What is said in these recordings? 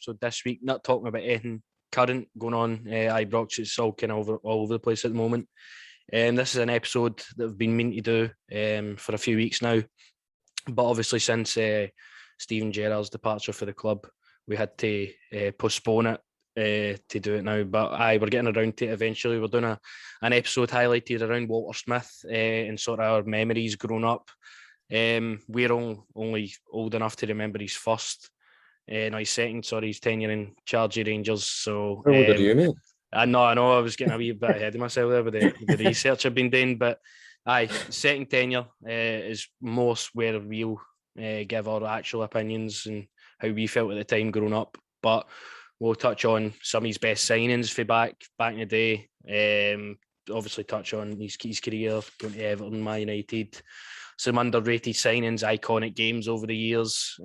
episode this week, not talking about anything current going on. Ibrox is all kind of all over the place at the moment. This is an episode that we've been meaning to do for a few weeks now, but obviously since Steven Gerrard's departure for the club, we had to postpone it to do it now. But we're getting around to it eventually. We're doing an episode highlighted around Walter Smith and sort of our memories growing up. We're only old enough to remember his first, his second, his tenure in charge of Rangers. So how old are you, mate? I know, I was getting a wee bit ahead of myself there with the research I've been doing, but second tenure is most where we'll give our actual opinions and how we felt at the time growing up. But we'll touch on some of his best signings for back in the day. Obviously touch on his career, going to Everton, Man United, some underrated signings, iconic games over the years.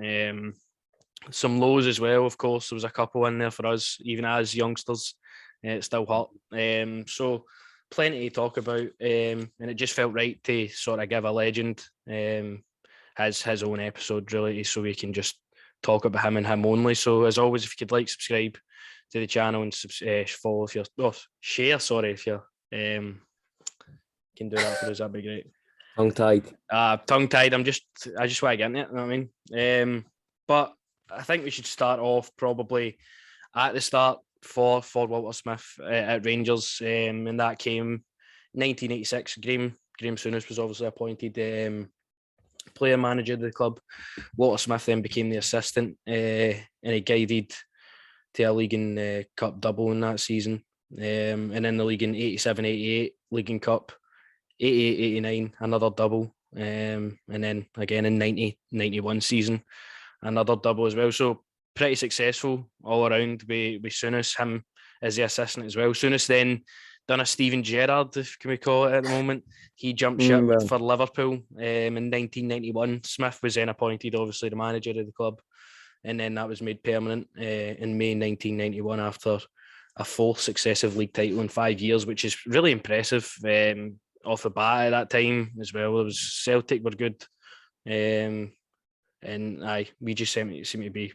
Some lows as well, of course. There was a couple in there for us, even as youngsters. It still hurt. So plenty to talk about. And it just felt right to sort of give a legend his own episode, really, so we can just talk about him and him only. So as always, if you could like, subscribe to the channel and follow if you're share. Sorry, if you can do that for us, that'd be great. Tongue-tied. Tongue-tied. I just want to get in it. You know what I mean? But I think we should start off probably at the start for Walter Smith at Rangers, and that came 1986. Graham Souness was obviously appointed player manager of the club. Walter Smith then became the assistant, and he guided to a League and Cup double in that season, and in the League in 87-88 League and Cup, 88-89 another double, and then again in 90-91 season another double as well. So pretty successful all around with Souness, him as the assistant as well. Souness then done a Steven Gerrard, can we call it at the moment. He jumped ship for Liverpool in 1991. Smith was then appointed, obviously, the manager of the club. And then that was made permanent in May 1991 after a fourth successive league title in 5 years, which is really impressive off the bat at that time as well. It was Celtic were good. And we just seem to be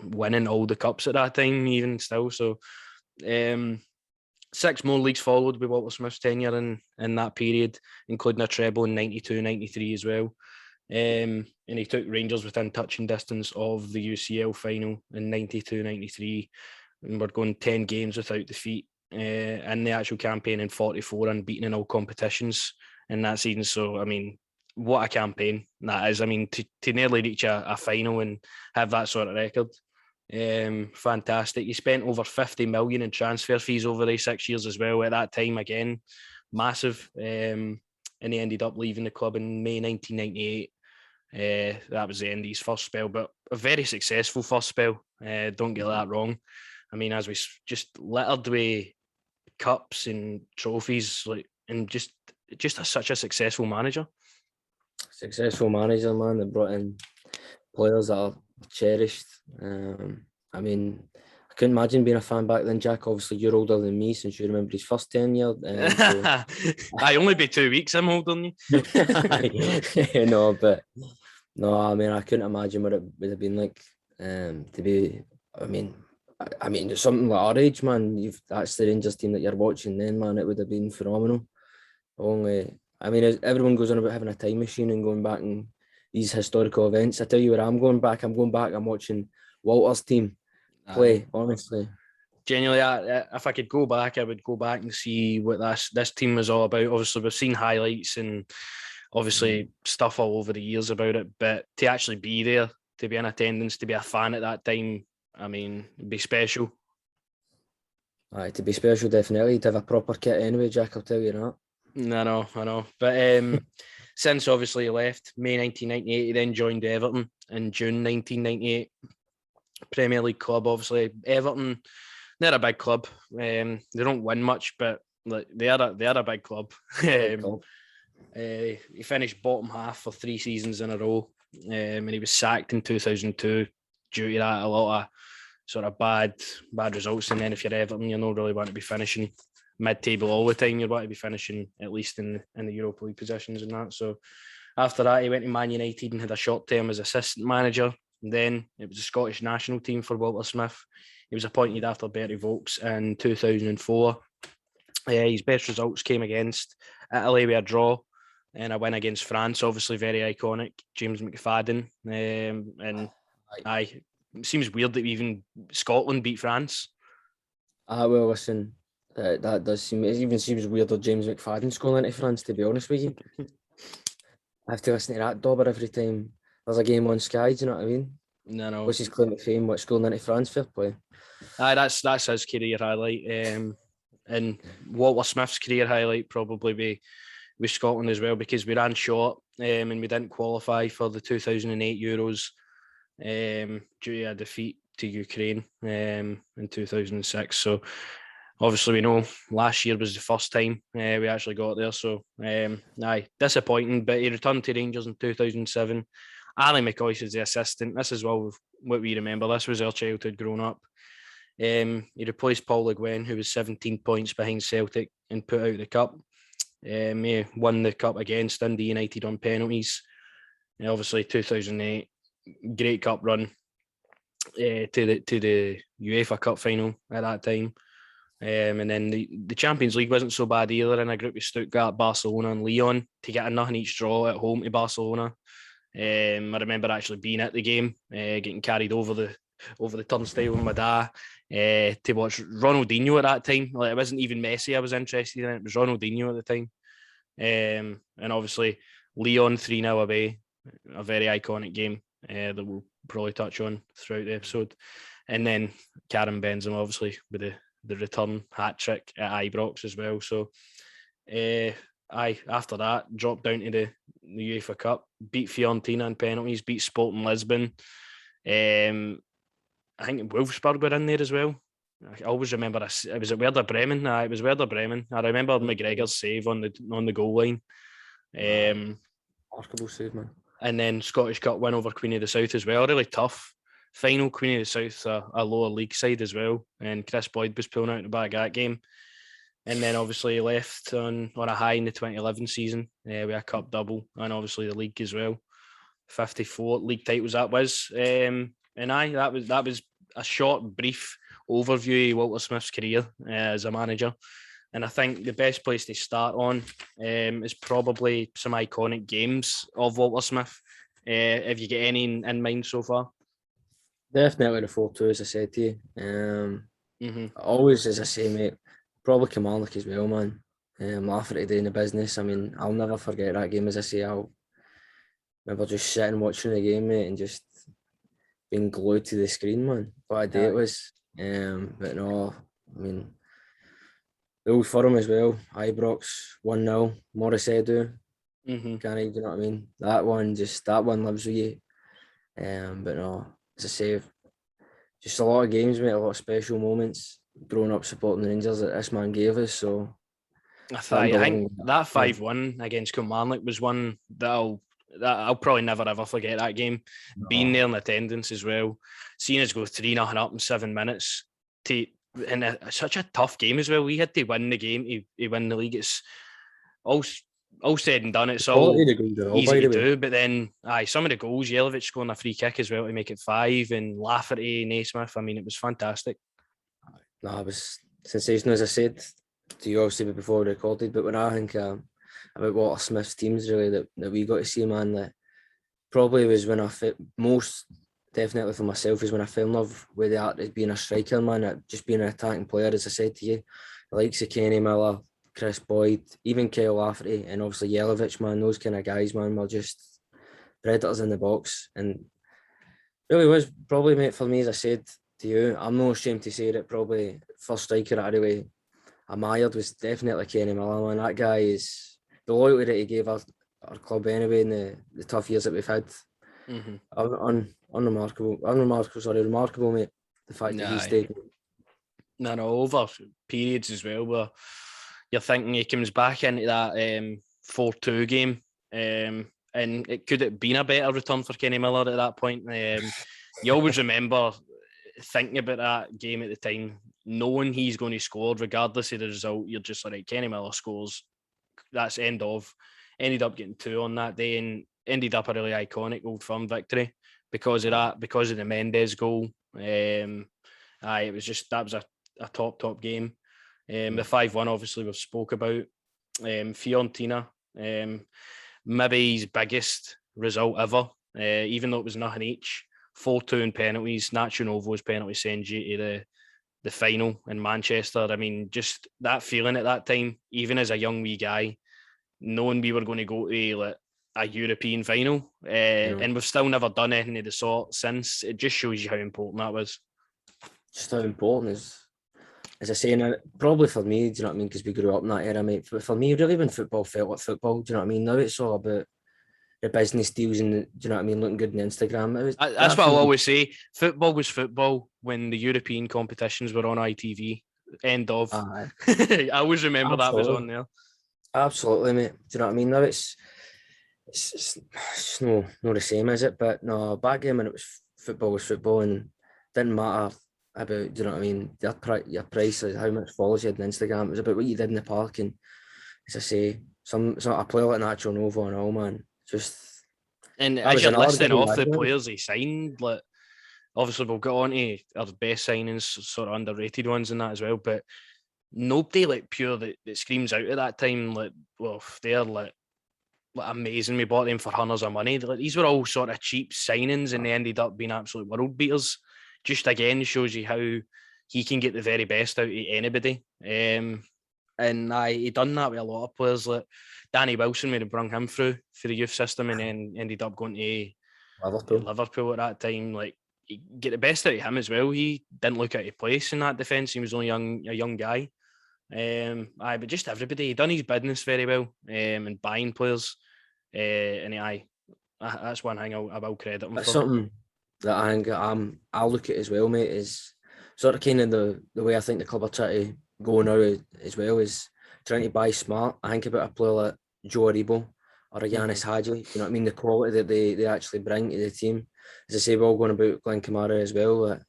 winning all the cups at that time, even still. So 6 more leagues followed with Walter Smith's tenure in that period, including a treble in 92-93 as well. And he took Rangers within touching distance of the UCL final in 92-93, and we're going 10 games without defeat in the actual campaign, and 44 unbeaten in all competitions in that season. So, I mean, what a campaign that is. I mean, to nearly reach a final and have that sort of record. Fantastic. He spent over 50 million in transfer fees over the 6 years as well. At that time, again, massive. And he ended up leaving the club in May 1998. That was the end of his first spell, but a very successful first spell. Don't get that wrong. I mean, as we just littered with cups and trophies, and just such a successful manager. Successful manager, man. They brought in players that are cherished. I mean, I couldn't imagine being a fan back then, Jack. Obviously, you're older than me since you remember his first tenure. So... I only be 2 weeks. I'm older than you. No, I mean, I couldn't imagine what it would have been like to be. I mean, it's something like our age, man. That's the Rangers team that you're watching then, man. It would have been phenomenal. Everyone goes on about having a time machine and going back and these historical events. I tell you where I'm going back. I'm watching Walter's team play, honestly. Genuinely, if I could go back, I would go back and see what this team was all about. Obviously, we've seen highlights and obviously stuff all over the years about it, but to actually be there, to be in attendance, to be a fan at that time, I mean, it'd be special. Aye, to be special, definitely. To have a proper kit anyway, Jack, I'll tell you that. I know. But since obviously he left, May 1998, he then joined Everton in June 1998. Premier League club, obviously. Everton, they're a big club. They don't win much, but they are a big club. He finished bottom half for 3 seasons in a row, and he was sacked in 2002 due to that. A lot of sort of bad results. And then if you're Everton, you're not really want to be finishing mid-table all the time. You want to be finishing at least in the Europa League positions and that. So after that, he went to Man United and had a short term as assistant manager. And then it was the Scottish national team for Walter Smith. He was appointed after Bertie Vogts in 2004. His best results came against Italy with a draw and a win against France, obviously very iconic. James McFadden. And it seems weird that even Scotland beat France. Well, listen, that does seem, it even seems weird that James McFadden scoring into France, to be honest with you. I have to listen to that dobber every time there's a game on Sky, do you know what I mean? No. What's his claim to fame? What's scoring into France? Fair play. That's his career highlight. And Walter Smith's career highlight probably be with Scotland as well, because we ran short and we didn't qualify for the 2008 Euros due to a defeat to Ukraine in 2006. So obviously we know last year was the first time we actually got there. So disappointing, but he returned to Rangers in 2007. Ali McCoy is the assistant. This is what we remember. This was our childhood growing up. He replaced Paul Le Guen, who was 17 points behind Celtic and put out the cup. He won the cup against Dundee United on penalties. Obviously, 2008, great cup run to the UEFA Cup final at that time. And then the Champions League wasn't so bad either, in a group with Stuttgart, Barcelona and Lyon, to get a nothing each draw at home to Barcelona. I remember actually being at the game, getting carried over the turnstile with my dad to watch Ronaldinho at that time. Like, it wasn't even Messi I was interested in, it was Ronaldinho at the time. And obviously Lyon 3-0 away, a very iconic game that we'll probably touch on throughout the episode. And then Karim Benzema, obviously, with the return hat-trick at Ibrox as well. So after that, dropped down to the UEFA Cup, beat Fiorentina in penalties, beat Sporting Lisbon. I think Wolfsburg were in there as well. I always remember it was at Werder Bremen. It was Werder Bremen. I remember McGregor's save on the goal line. Remarkable save, man. And then Scottish Cup win over Queen of the South as well. Really tough final. Queen of the South, a lower league side as well. And Chris Boyd was pulling out the back of that game. And then obviously left on a high in the 2011 season with a cup double, and obviously the league as well. 54 league titles that was. That was a short, brief overview of Walter Smith's career as a manager. And I think the best place to start on is probably some iconic games of Walter Smith. If you get any in mind so far? Definitely the 4-2, as I said to you. Always, as I say, mate, probably Kilmarnock as well, man. Laughing at doing the business. I mean, I'll never forget that game, as I say. I'll remember just sitting watching the game, mate, and just being glued to the screen, man. What a day it was. But no, I mean, the Old Firm as well, Ibrox, 1-0, Morris Edu. Can't you know what I mean? That one lives with you. But no, as I say, just a lot of games, mate, a lot of special moments growing up supporting the Rangers that this man gave us. So I think that 5-1 against Kilmarnock was one that I'll probably never ever forget. That game, being there in attendance as well, seeing us go 3-0 up in 7 minutes in such a tough game as well. We had to win the game to win the league. It's all said and done. It's all easy to do, but then some of the goals, Jelic scoring a free kick as well to make it 5, and Lafferty, Naismith. I mean, it was fantastic. No, it was sensational, as I said to you obviously before we recorded. But when I think about Walter Smith's teams, really, that we got to see, man, that probably was when most definitely for myself is when I fell in love with the art of being a striker, man, just being an attacking player. As I said to you, the likes of Kenny Miller, Chris Boyd, even Kyle Lafferty, and obviously Jelic, man, those kind of guys, man, were just predators in the box. And really was probably, mate, for me, as I said to you, I'm not ashamed to say that probably first striker I really admired was definitely Kenny Miller, man. That guy is the loyalty that he gave our club anyway in the tough years that we've had. Remarkable, mate. The fact that he stayed. No, over periods as well, where you're thinking he comes back into that 4-2 game, and could it been a better return for Kenny Miller at that point? You always remember thinking about that game at the time, knowing he's going to score regardless of the result. You're just like, Kenny Miller scores, that's end of. Ended up getting 2 on that day and ended up a really iconic Old Firm victory, because of that, because of the Mendes goal. It was just, that was a top game. The 5-1, obviously, we've spoke about. Fiorentina, maybe his biggest result ever, even though it was nothing each. 4-2 in penalties. Nacho Novo's penalty sends you to the final in Manchester. I mean, just that feeling at that time, even as a young wee guy, knowing we were going to go to like a European final, and we've still never done anything of the sort since. It just shows you how important that was. Just how important as I say, now, probably for me, do you know what I mean? Because we grew up in that era, mate. But for me, really, when football felt like football, do you know what I mean? Now it's all about the business deals and do you know what I mean? Looking good on Instagram. That's what I'll always say. Football was football when the European competitions were on ITV. End of. I always remember that was on there. Absolutely, mate. Do you know what I mean? Now it's no the same, is it? But no, back then when it was football and didn't matter about, do you know what I mean, your price, how much followers you had on Instagram. It was about what you did in the park. And as I say, some a player like Nacho Novo and all, man, just. And as you're listing off the players he signed, like, obviously we'll get on to our best signings, sort of underrated ones and that as well, but nobody like pure that screams out at that time, like, well, they're like amazing. We bought them for hundreds of money. Like, these were all sort of cheap signings and they ended up being absolute world beaters. Just again shows you how he can get the very best out of anybody. And he done that with a lot of players. Like Danny Wilson, we had brung him through for the youth system and then ended up going to Liverpool at that time. Like, get the best out of him as well. He didn't look out of place in that defence. He was only a young guy. But just everybody, he done his business very well. And buying players. That's one thing I will credit him for. Something that I think I'll look at as well, mate, is sort of kind of the way I think the club are trying to go now as well, is trying to buy smart. I think about a player like Joe Aribo or a Yanis Hadji, you know what I mean, the quality that they actually bring to the team. As I say, we're all going about Glenn Kamara as well, like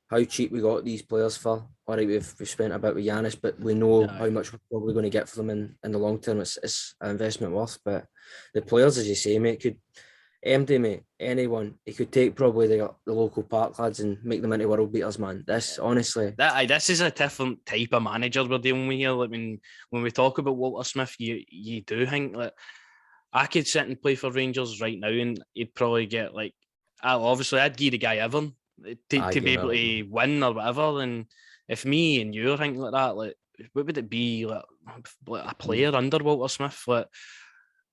how cheap we got these players for. All right, we've spent a bit with Yanis, but we know how much we're probably going to get for them in the long term. It's an investment worth. But the players, as you say, mate, could empty, mate, anyone. He could take probably the local park lads and make them into world beaters, man. This, honestly. This is a different type of manager we're dealing with here. Like, when we talk about Walter Smith, you do think that I could sit and play for Rangers right now and he'd probably get, like, obviously I'd give the guy Evan to be able to win or whatever. And if me and you are thinking like that, like, what would it be, like a player under Walter Smith? Like,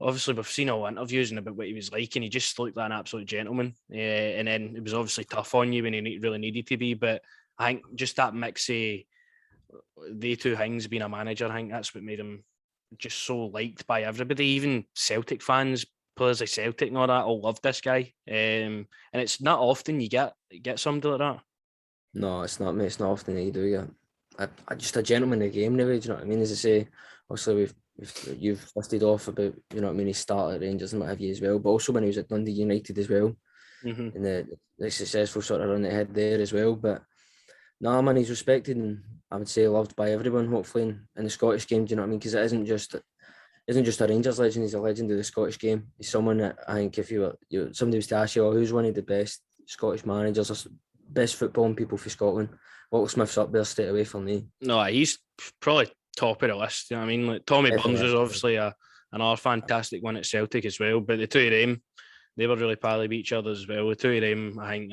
obviously, we've seen all interviews and about what he was like, and he just looked like an absolute gentleman. And then it was obviously tough on you when he really needed to be. But I think just that mix of the two things, being a manager, I think that's what made him just so liked by everybody. Even Celtic fans, players like Celtic and all that, all love this guy. And it's not often you get somebody like that. No, it's not, mate. It's not often that you do get just a gentleman in the game, really. Do you know what I mean? As I say, obviously you've listed off about, you know what I mean, he started at Rangers and what have you as well, but also when he was at Dundee United as well, and the successful sort of run that he had there as well. But no, man, he's respected and I would say loved by everyone, hopefully, in the Scottish game. Do you know what I mean? Because it isn't just a Rangers legend, he's a legend of the Scottish game. He's someone that I think if somebody was to ask you, who's one of the best Scottish managers or best footballing people for Scotland, Walter Smith's up there straight away for me. No, he's probably top of the list. You know what I mean? Like, Tommy Burns was obviously another fantastic one at Celtic as well. But the two of them, they were really pally with each other as well. The two of them, I think,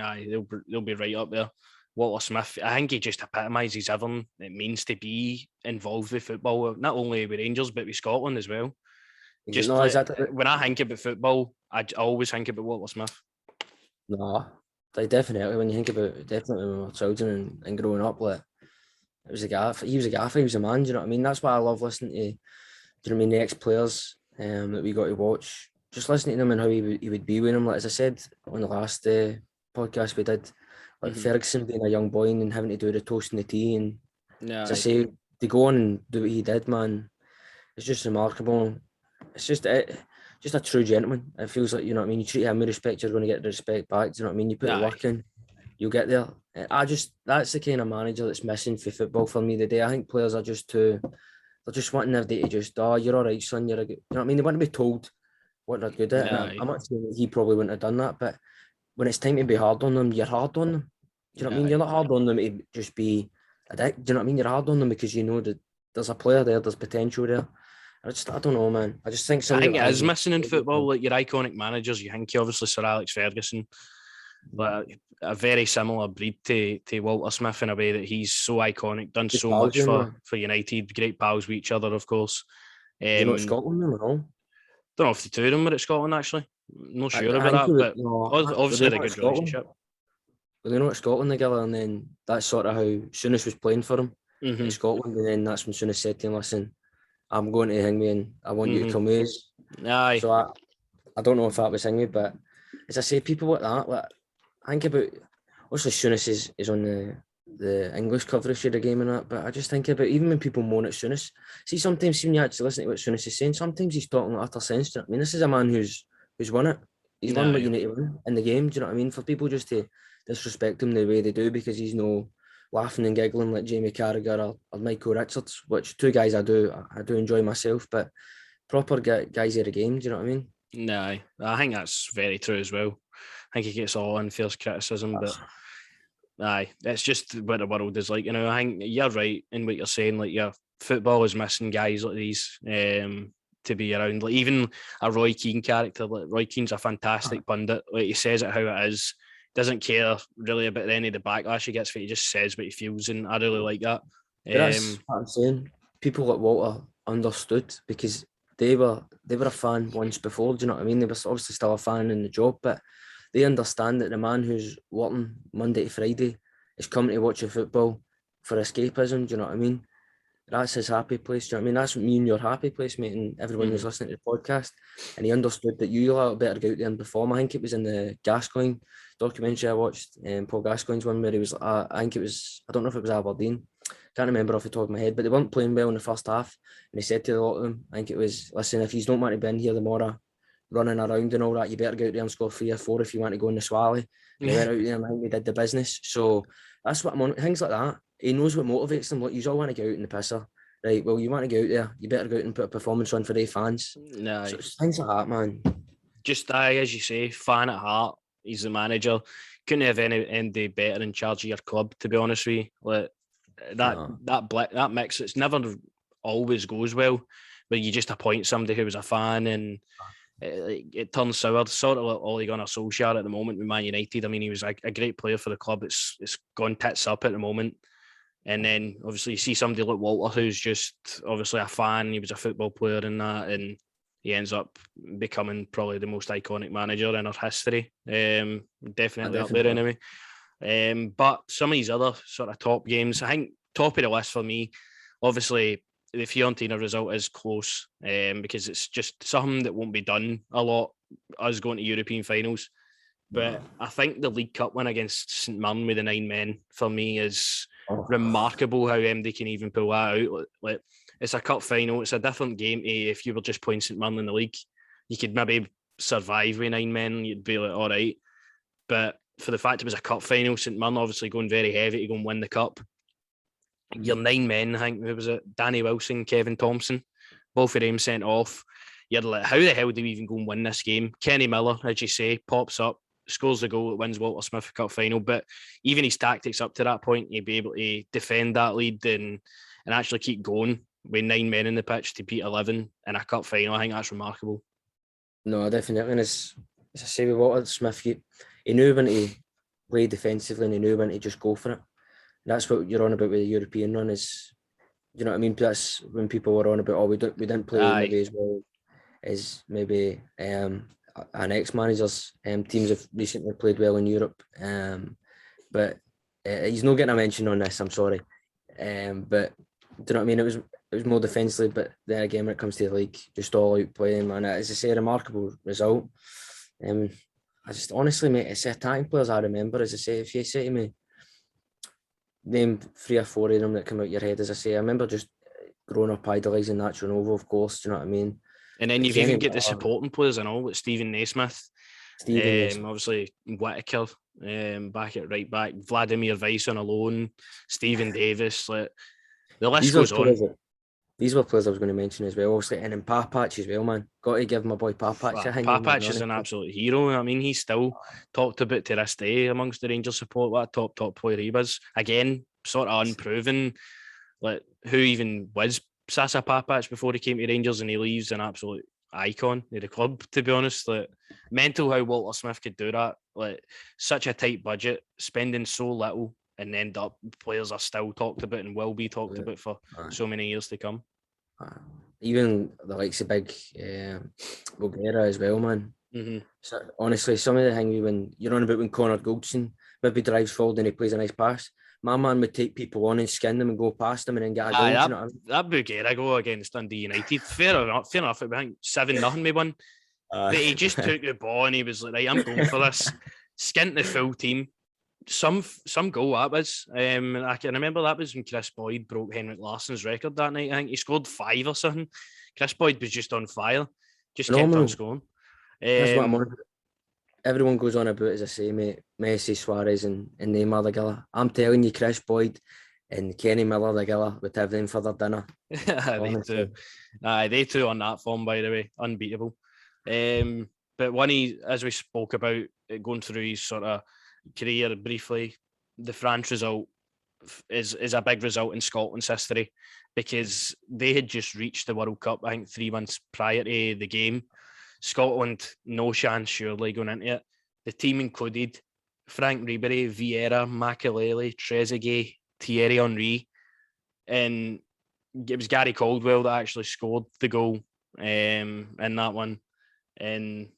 they'll be right up there. Walter Smith, I think he just epitomises everything it means to be involved with football, not only with Rangers but with Scotland as well. Just when I think about football, I always think about Walter Smith. No, definitely. When you think about it, definitely when we were children and growing up, like, it was a gaffer. He was a gaffer. He was a man. Do you know what I mean? That's why I love listening to, do you know what I mean, the ex-players that we got to watch. Just listening to them and how he would be with them. Like, as I said on the last podcast we did, like Ferguson being a young boy and having to do the toast and the tea, and as I say, to go on and do what he did, man, it's just remarkable. It's just a true gentleman. It feels like, you know what I mean, you treat him with respect, you're going to get the respect back. Do you know what I mean? You put the work in, you'll get there. That's the kind of manager that's missing for football for me today. I think players are just they're just wanting their day to just, you're all right, son, you're a good, you know what I mean? They want to be told what they're good at. And I'm not saying that he probably wouldn't have done that, but when it's time to be hard on them, you're hard on them. Do you know what I mean? You're not hard on them to just be a dick. Do you know what I mean? You're hard on them because you know that there's a player there, there's potential there. I don't know, man. I just think I somebody think it like is missing in football, like your iconic managers. You think obviously Sir Alex Ferguson, but a very similar breed to Walter Smith in a way that he's so iconic, done just so pals much with him, man. for United, great pals with each other, of course. Do you know what Scotland them at all? Don't know if the two of them were at Scotland actually. Not sure about think that, but were obviously they had a not at good Scotland? relationship. Were they not at Scotland together? And then that's sort of how Souness was playing for him at Scotland. And then that's when Souness said to him, listen, I'm going to Hingway and I want you to come with us. Aye. So I don't know if that was Hingway, but as I say, people like that, like, I think about, obviously Souness is on the English coverage of the game and that, but I just think about, even when people moan at Souness, see, sometimes when you actually listen to what Souness is saying, sometimes he's talking with utter sense. Do you know what I mean? This is a man who's won it. He's won what you need to win in the game. Do you know what I mean? For people just to disrespect him the way they do because he's no laughing and giggling like Jamie Carragher or Michael Richards, which two guys I do enjoy myself, but proper guys of the game. Do you know what I mean? No, I think that's very true as well. I think he gets all unfair criticism, but aye, it's just what the world is like. You know, I think you're right in what you're saying. Like, your football is missing guys like these to be around. Like, even a Roy Keane character. Like, Roy Keane's a fantastic pundit. Like, he says it how it is. Doesn't care really about any of the backlash he gets for it. He just says what he feels, and I really like that. That's what I'm saying. People like Walter understood because they were a fan once before. Do you know what I mean? They were obviously still a fan in the job, but they understand that the man who's working Monday to Friday is coming to watch the football for escapism. Do you know what I mean? That's his happy place. Do you know what I mean? That's me and your happy place, mate, and everyone who's listening to the podcast. And he understood that you lot better go out there and perform. I think it was in the Gascoigne documentary I watched, Paul Gascoigne's one where he was, I think it was, I don't know if it was Aberdeen. Can't remember off the top of my head, but they weren't playing well in the first half. And he said to a lot of them, I think it was, listen, if you don't want to be in here tomorrow, running around and all that, you better go out there and score 3 or 4 if you want to go in the Swally. And he went out there and I think he did the business. So that's what I'm on, things like that. He knows what motivates them. Like, you all want to go out in the pisser. Right, well, you want to go out there, you better go out and put a performance on for the fans. No, so it's things like that, man. Just as you say, fan at heart. He's the manager. Couldn't have any better in charge of your club, to be honest with you. Like, that mix, it's never always goes well, but you just appoint somebody who was a fan and it turns sour, sort of like Ole Gunnar Solskjaer at the moment with Man United. I mean, he was a great player for the club. It's gone tits up at the moment. And then obviously you see somebody like Walter, who's just obviously a fan. He was a football player in that, and he ends up becoming probably the most iconic manager in our history. Definitely up there anyway. But some of these other sort of top games, I think top of the list for me, obviously the Fiorentina result is close because it's just something that won't be done a lot, us going to European finals. But I think the League Cup win against St Mirren with the 9 men for me is remarkable how they can even pull that out. Like, it's a cup final, it's a different game to if you were just playing St Mirren in the league. You could maybe survive with 9 men, you'd be like, all right. But for the fact it was a cup final, St Mirren obviously going very heavy to go and win the cup. Your 9 men, I think, who was it? Danny Wilson, Kevin Thompson, both of them sent off. You're like, how the hell do we even go and win this game? Kenny Miller, as you say, pops up, scores the goal that wins Walter Smith Cup final. But even his tactics up to that point, he'd be able to defend that lead and actually keep going with 9 men in the pitch to beat 11 in a cup final. I think that's remarkable. No, definitely. And as I say with Walter Smith, he knew when to play defensively and he knew when to just go for it. And that's what you're on about with the European run is, you know what I mean? That's when people were on about, we didn't play maybe as well as maybe an ex-manager's teams have recently played well in Europe. But he's not getting a mention on this, I'm sorry. But do you know what I mean? It was more defensively, but then again, when it comes to the league, just all out playing, man. As I say, a remarkable result. I just honestly, mate, it's the attacking players I remember. As I say, if you say to me, name 3 or 4 of them that come out your head, as I say, I remember just growing up idolising Nacho Novo, of course. Do you know what I mean? And then you've even got the supporting players and all, like Stephen Naismith. Obviously Whittaker, back at right back, Vladimir Weiss on a loan, Stephen Davis. Like, the list goes on. These were players I was going to mention as well, obviously, and then Papac as well, man. Got to give my boy Papac a hang, man. Papac is an absolute hero. I mean, he's still talked about to this day amongst the Rangers support. What a top player he was. Again, sort of unproven. Like, who even was Sasa Papac before he came to Rangers, and he leaves an absolute icon of the club, to be honest. Like, mental how Walter Smith could do that. Like, such a tight budget, spending so little, and end up players are still talked about and will be talked about for so many years to come. Even the likes of big Bulgaria as well, man. Mm-hmm. So, honestly, some of the things when you're on about when Connor Goldson maybe drives forward and he plays a nice pass, my man would take people on and skin them and go past them and then get a goal. You know what I mean? That Bulgaria goal against Dundee United, fair enough. I think 7-0 we won. But he just took the ball and he was like, right, I'm going for this. Skint the full team. Some goal that was. I can remember that was when Chris Boyd broke Henrik Larsson's record that night. I think he scored 5 or something. Chris Boyd was just on fire. Just kept on scoring. That's what I'm on about. Everyone goes on about, as I say, mate, Messi, Suarez and Neymar the Gilla. I'm telling you, Chris Boyd and Kenny Miller the Gilla would have them for their dinner. They two on that form, by the way, unbeatable. But as we spoke about, going through his sort of career briefly, the France result is a big result in Scotland's history because they had just reached the World Cup, I think 3 months prior to the game. Scotland, no chance surely going into it. The team included Frank Ribery, Vieira, Makelele, Trezeguet, Thierry Henry, and it was Gary Caldwell that actually scored the goal in that one. And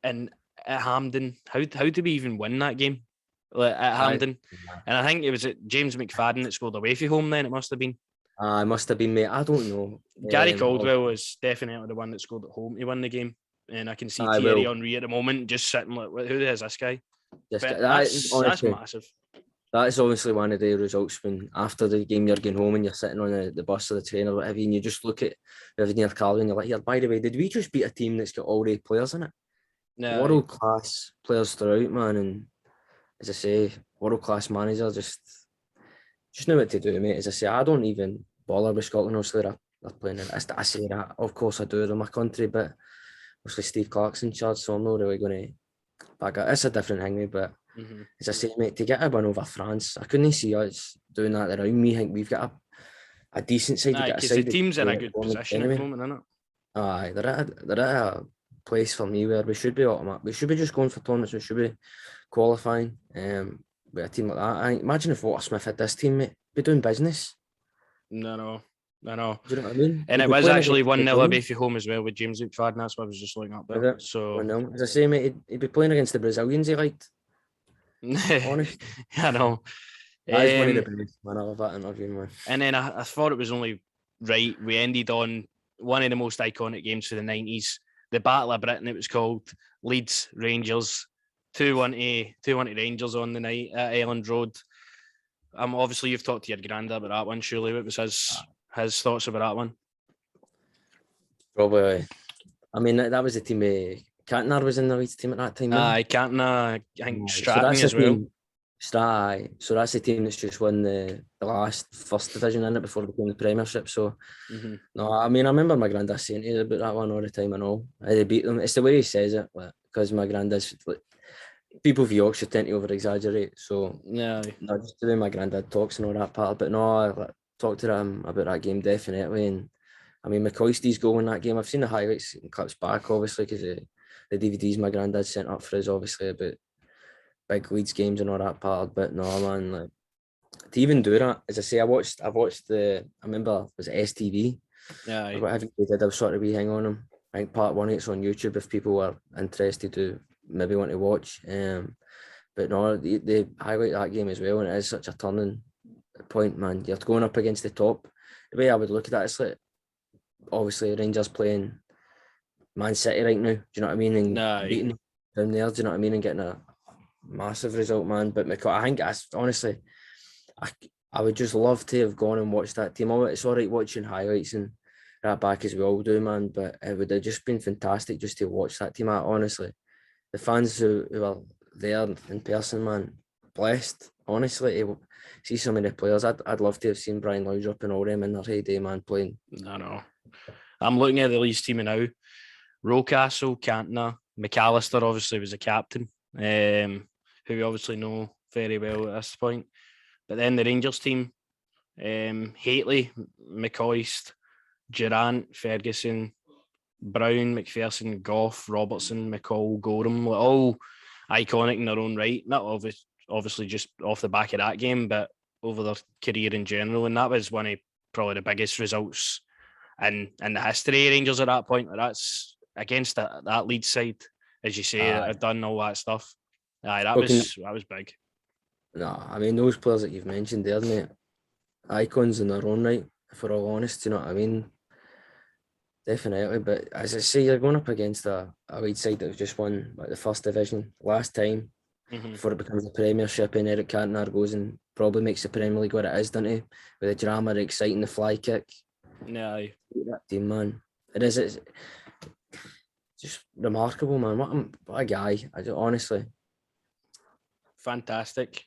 at Hampden, how did we even win that game? At Hampden, and I think it was James McFadden that scored away from home. Then it must have been. It must have been, mate. I don't know. Gary Caldwell was definitely the one that scored at home to win the game, and I can see Thierry Henry at the moment just sitting like, who is this guy? That's massive. That's obviously one of the results when after the game you're going home and you're sitting on the bus or the train or whatever, and you just look at everything in your car and you're like, here, by the way, did we just beat a team that's got all the players in it? No. World class players throughout, man, and as I say, world class manager just know what to do, mate. As I say, I don't even bother with Scotland. Obviously, they're playing it. I say that, of course I do. They're my country, but obviously Steve Clark's in charge, so I'm not really going to back up. It's a different thing, mate, but as I say, mate, to get a win over France, I couldn't see us doing that around me. I think we've got a decent side to get a side. The team's in a good position at the moment, isn't it? Aye, they're at a place for me where we should be automatic. We should be just going for tournaments. We should be qualifying with a team like that. Imagine if Walter Smith had this team, mate, be doing business. No. Do you know what I mean? And it was actually 1-0 away from home as well with James McFadden. That's what I was just looking up there. So 1-0. As I say, mate, he'd be playing against the Brazilians he liked. Honest. I know. That is one of the best, man. I love that interview, man. And then I thought it was only right. We ended on one of the most iconic games for the 90s. The Battle of Britain, it was called. Leeds Rangers, 2-1 to Rangers on the night at Elland Road. Obviously you've talked to your granddad about that one. Surely, what was his thoughts about that one? Probably. I mean, that was the team. Cantona was in the Leeds team at that time. Cantona, I think Stratton as well. So that's the team that's just won the last first division in it before it became the Premiership. So, no, I mean, I remember my granddad saying to me about that one all the time and all. They beat them. It's the way he says it, because my granddad's like, people from Yorkshire tend to over exaggerate. So, no, just the way my granddad talks and all that part. But no, I talked to him about that game definitely. And I mean, McCoysty's goal in that game, I've seen the highlights and clips back, obviously, because the DVDs my granddad sent up for us, obviously, about big Leeds games and all that part. But no, man, like, to even do that, as I say, I watched I remember it was STV. Yeah. Whatever they did, I was sort of wee hang on them. I think part 1 it's on YouTube if people were interested to maybe want to watch. But no, they highlight that game as well, and it is such a turning point, man. You're going up against the top. The way I would look at that, it's like obviously Rangers playing Man City right now. Do you know what I mean? And beating down there, do you know what I mean? And getting a massive result, man. But I think that's honestly, I would just love to have gone and watched that team. It's all right watching highlights and that back as we all do, man. But it would have just been fantastic just to watch that team out, honestly. The fans who were there in person, man, blessed, honestly, to see some of the players. I'd love to have seen Brian Laudrup and all them in their heyday, man, playing. I know. I'm looking at the Leeds team now. Rocastle, Cantona, McAllister obviously was a captain, who we obviously know very well at this point. But then the Rangers team, Haitley, McCoist, Durant, Ferguson, Brown, McPherson, Goff, Robertson, McCall, Gordham, all iconic in their own right. Not obviously just off the back of that game, but over their career in general. And that was one of probably the biggest results in the history of Rangers at that point. That's against that Leeds side, as you say, that have done all that stuff. That was big. No, I mean, those players that you've mentioned there, mate, icons in their own right, if we're all honest, you know what I mean? Definitely, but as I say, you're going up against a Leeds side that have just won like the first division last time before it becomes the Premiership, and Eric Cantona goes and probably makes the Premier League what it is, doesn't he? With the drama, the exciting, the fly kick. Yeah, that team, man. It's just remarkable, man. What a guy! Honestly, fantastic.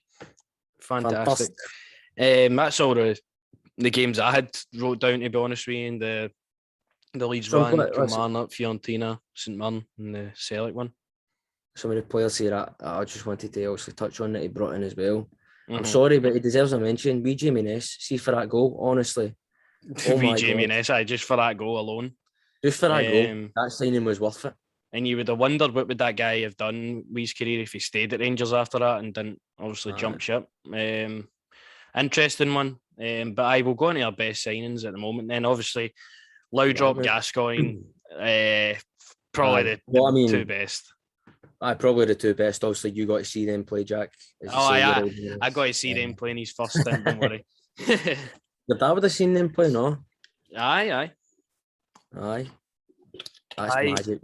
That's all the games I had wrote down, to be honest with you. And the Leeds one, Kilmarnock, Fiorentina, St Mirren, and the Celtic one. Some of the players here that I just wanted to also touch on that he brought in as well. I'm sorry, but he deserves a mention. Jamie Ness, see for that goal, honestly. Jamie Ness, just for that goal alone. Just for that goal, that signing was worth it. And you would have wondered what would that guy have done with his career if he stayed at Rangers after that and didn't obviously jump ship. Interesting one. But I will go into our best signings at the moment. Then obviously Laudrup, Gascoigne, probably the two best. Probably the two best. Obviously, you got to see them play, Jack. I got to see them playing his first stint, don't worry. Your dad would have seen them play, no? Aye. That's magic.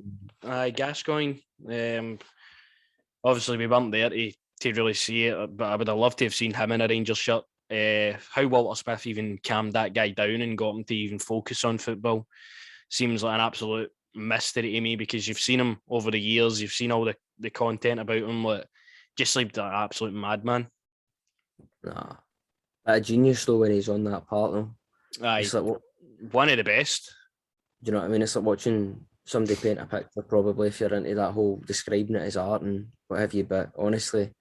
Gascoigne. Obviously, we weren't there to really see it, but I would have loved to have seen him in a Rangers shirt. How Walter Smith even calmed that guy down and got him to even focus on football seems like an absolute mystery to me, because you've seen him over the years, you've seen all the content about him, just like an absolute madman. Nah, a genius though when he's on that part though. It's like one of the best. Do you know what I mean? It's like watching somebody paint a picture, probably, if you're into that whole describing it as art and what have you. But honestly,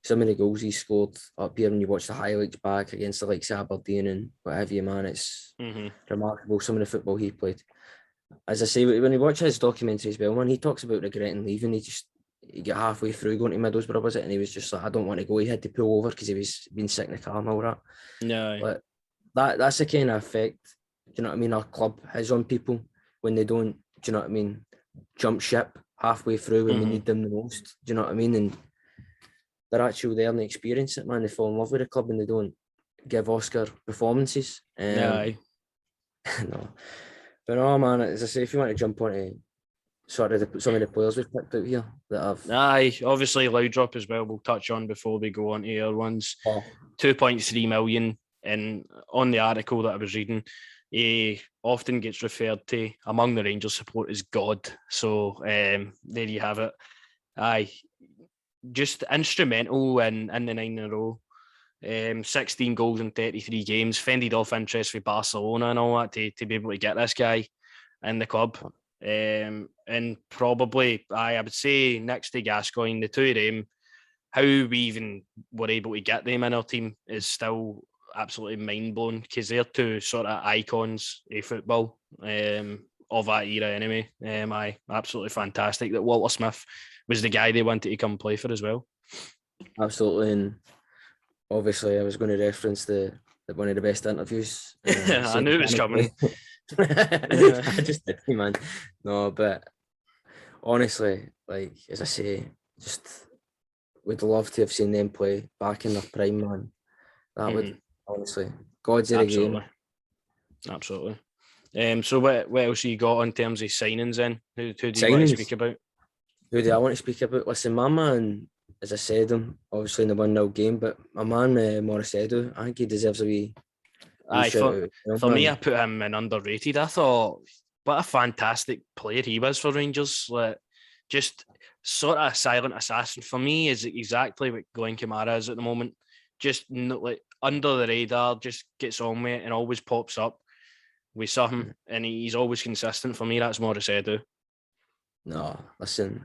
some of the goals he scored up here, when you watch the highlights back against the likes of Aberdeen and what have you, man, it's remarkable. Some of the football he played. As I say, when you watch his documentary as well, man, he talks about regretting leaving. He got halfway through going to Middlesbrough, was it? And he was just like, I don't want to go. He had to pull over because he was being sick in the car and all that. No. But that's the kind of effect, do you know what I mean, our club has on people when they don't, do you know what I mean, jump ship halfway through when we need them the most. Do you know what I mean? And they're actually there and they experience it, man. They fall in love with the club and they don't give Oscar performances. No. But no, man, as I say, if you want to jump onto some of the players we've picked out here that have... Aye, obviously Laudrup as well, we'll touch on before we go on to our ones. 2.3 million, and on the article that I was reading, he often gets referred to among the Rangers support as God. So there you have it. Aye, just instrumental in the 9 in a row. 16 goals in 33 games, fended off interest with Barcelona and all that to be able to get this guy in the club. And probably, I would say, next to Gascoigne, the two of them, how we even were able to get them in our team is still absolutely mind-blowing, because they're two sort of icons of football of that era anyway. Absolutely fantastic that Walter Smith was the guy they wanted to come play for as well. Absolutely, and obviously I was going to reference the one of the best interviews. I knew it was coming. I just did, man. No, but honestly, like, as I say, just would love to have seen them play back in their prime, man. That would, honestly, God's in the game. Absolutely. So what else you got in terms of signings then? Who do you want to speak about? Who do I want to speak about? Listen, my man, as I said, him obviously in the 1-0 game, but my man Morris Edu, I think he deserves a wee for me, I put him in underrated. I thought, what a fantastic player he was for Rangers. Like, just sort of a silent assassin for me is exactly what Glenn Kamara is at the moment. Just like under the radar, just gets on with it and always pops up with something, and he's always consistent. For me, that's Morris Edu. No, listen,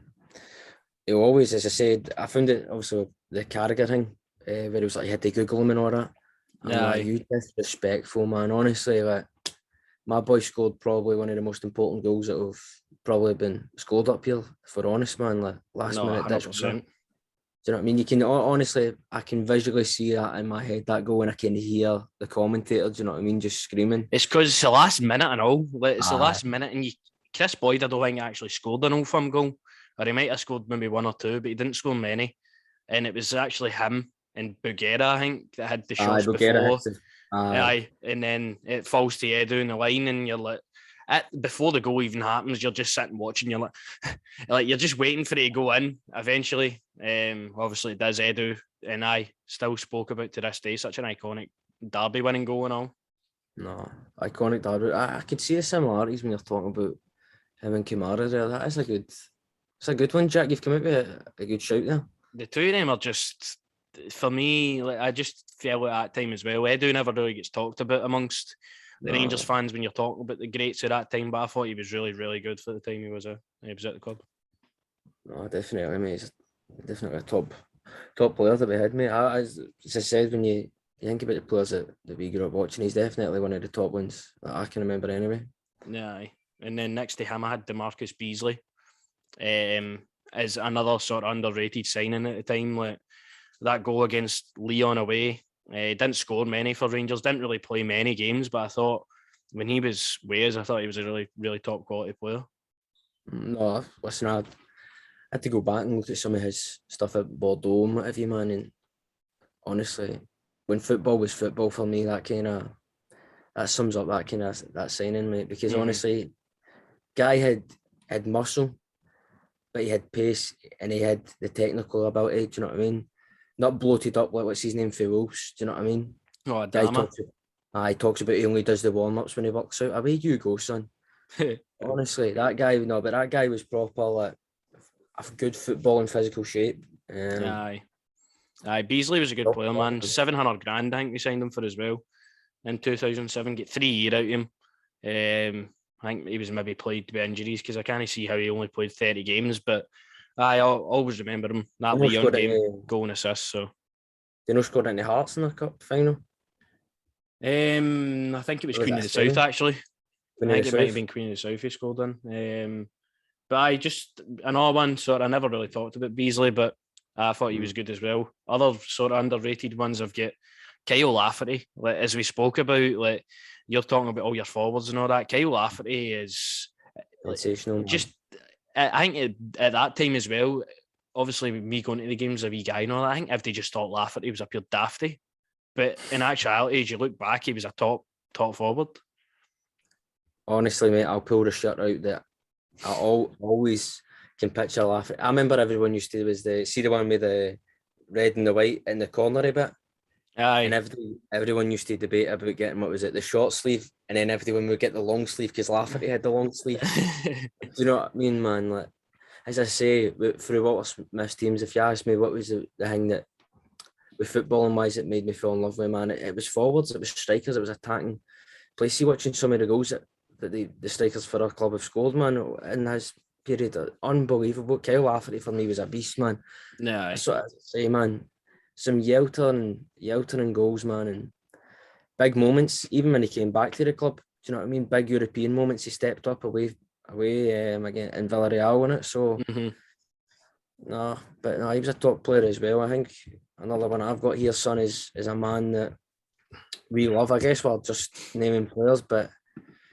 he always, as I said, I found it also the Carragher thing, where he was like, he had to Google him and all that. I'm like, you disrespectful, man. Honestly, like, my boy scored probably one of the most important goals that have probably been scored up here, for honest, man. Like, last minute ditch. 100%. Do you know what I mean? You can honestly, I can visually see that in my head, that goal, and I can hear the commentator, do you know what I mean, just screaming. It's because it's the last minute and all. Like, it's the last minute, and Chris Boyd, I don't think actually scored an Old Firm goal, or he might have scored maybe one or two, but he didn't score many. And it was actually him and Bugera, I think, that had the shots before. Aye, and then it falls to Edu in the line, and you're like, before the goal even happens, you're just sitting watching. You're like you're just waiting for it to go in. Eventually, obviously it does. Edu and I still spoke about to this day, such an iconic derby winning goal and all. No, iconic derby. I could see the similarities when you're talking about him and Kamara there. That is it's a good one, Jack. You've come out with a good shout there. The two of them are just, for me, like, I just feel at that time as well. Edu never really gets talked about amongst the Rangers fans when you're talking about the greats at that time, but I thought he was really, really good for the time he was at the club. No, definitely, mate. He's definitely a top player that we had, mate. As I said, when you think about the players that we grew up watching, he's definitely one of the top ones that I can remember anyway. Yeah, and then next to him, I had DeMarcus Beasley. As another sort of underrated signing at the time. Like, that goal against Leon away, didn't score many for Rangers, didn't really play many games, but I thought when he was Wales, I thought he was a really, really top quality player. No, listen, I had to go back and look at some of his stuff at Bordeaux and whatever, man, and honestly, when football was football for me, that sums up that signing, mate, because honestly, guy had muscle, but he had pace and he had the technical ability, do you know what I mean? Not bloated up like what's his name for Wolves, do you know what I mean? Oh, he talks about he only does the warm-ups when he works out. Away you go, son. Honestly, that guy was proper, like, a good football and physical shape. Aye, Beasley was a good player, man. 700 grand, I think we signed him for as well in 2007. Get 3 years out of him. I think he was maybe played with injuries because I can't see how he only played 30 games, but I always remember him. That Leon game, goal and assist. So, they scored in the Hearts in the cup final. I think it was Queen of the South, actually. I think it might have been Queen of the South he scored in. But I just, another one, I never really talked about Beasley, but I thought he was good as well. Other sort of underrated ones I've got Kyle Lafferty, like, as we spoke about, like, you're talking about all your forwards and all that. Kyle Lafferty is sensational. Just, I think at that time as well, obviously me going to the games as a wee guy and all that, I think if they just thought Lafferty was a pure dafty. But in actuality, as you look back, he was a top forward. Honestly, mate, I'll pull the shirt out that I always can picture Lafferty. I remember everyone used to see the one with the red and the white in the corner a bit. Aye. And everyone used to debate about getting, the short sleeve, and then everyone would get the long sleeve because Lafferty had the long sleeve. Do you know what I mean, man? Like, as I say, through Walter Smith's teams, if you ask me what was the thing that, with footballing wise, it made me fall in love with, man, it was forwards, it was strikers, it was attacking. Please see watching some of the goals that the strikers for our club have scored, man, in his period, unbelievable. Kyle Lafferty for me was a beast, man. Yeah, that's what I say, man. Some yeltering goals, man, and big moments. Even when he came back to the club, do you know what I mean? Big European moments. He stepped up away again in Villarreal, wasn't it? So, no, he was a top player as well. I think another one I've got here, son, is a man that we love. I guess we're just naming players, but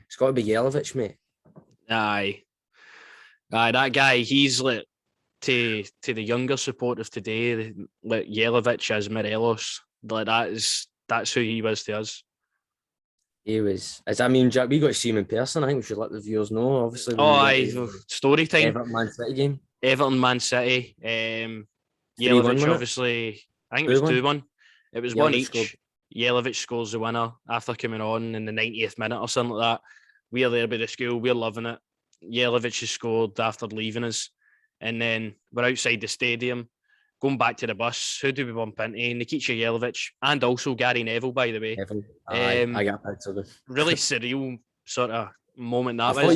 it's got to be Jelavic, mate. Aye, that guy. He's like, to the younger supporters today, like Jelavic as Morelos, like that's who he was to us. He was. Jack, we got to see him in person. I think we should let the viewers know. Obviously, story time. Everton Man City game. Everton Man City. Jelavic, obviously, I think it was 2-1. It was one each. Jelavic scores the winner after coming on in the 90th minute or something like that. We're there by the school. We're loving it. Jelavic has scored after leaving us. and then we're outside the stadium, going back to the bus. Who do we bump into? Nikita Jelavic and also Gary Neville, by the way. Neville. Aye, I Um, got pictures of them. really surreal sort of moment that I was. thought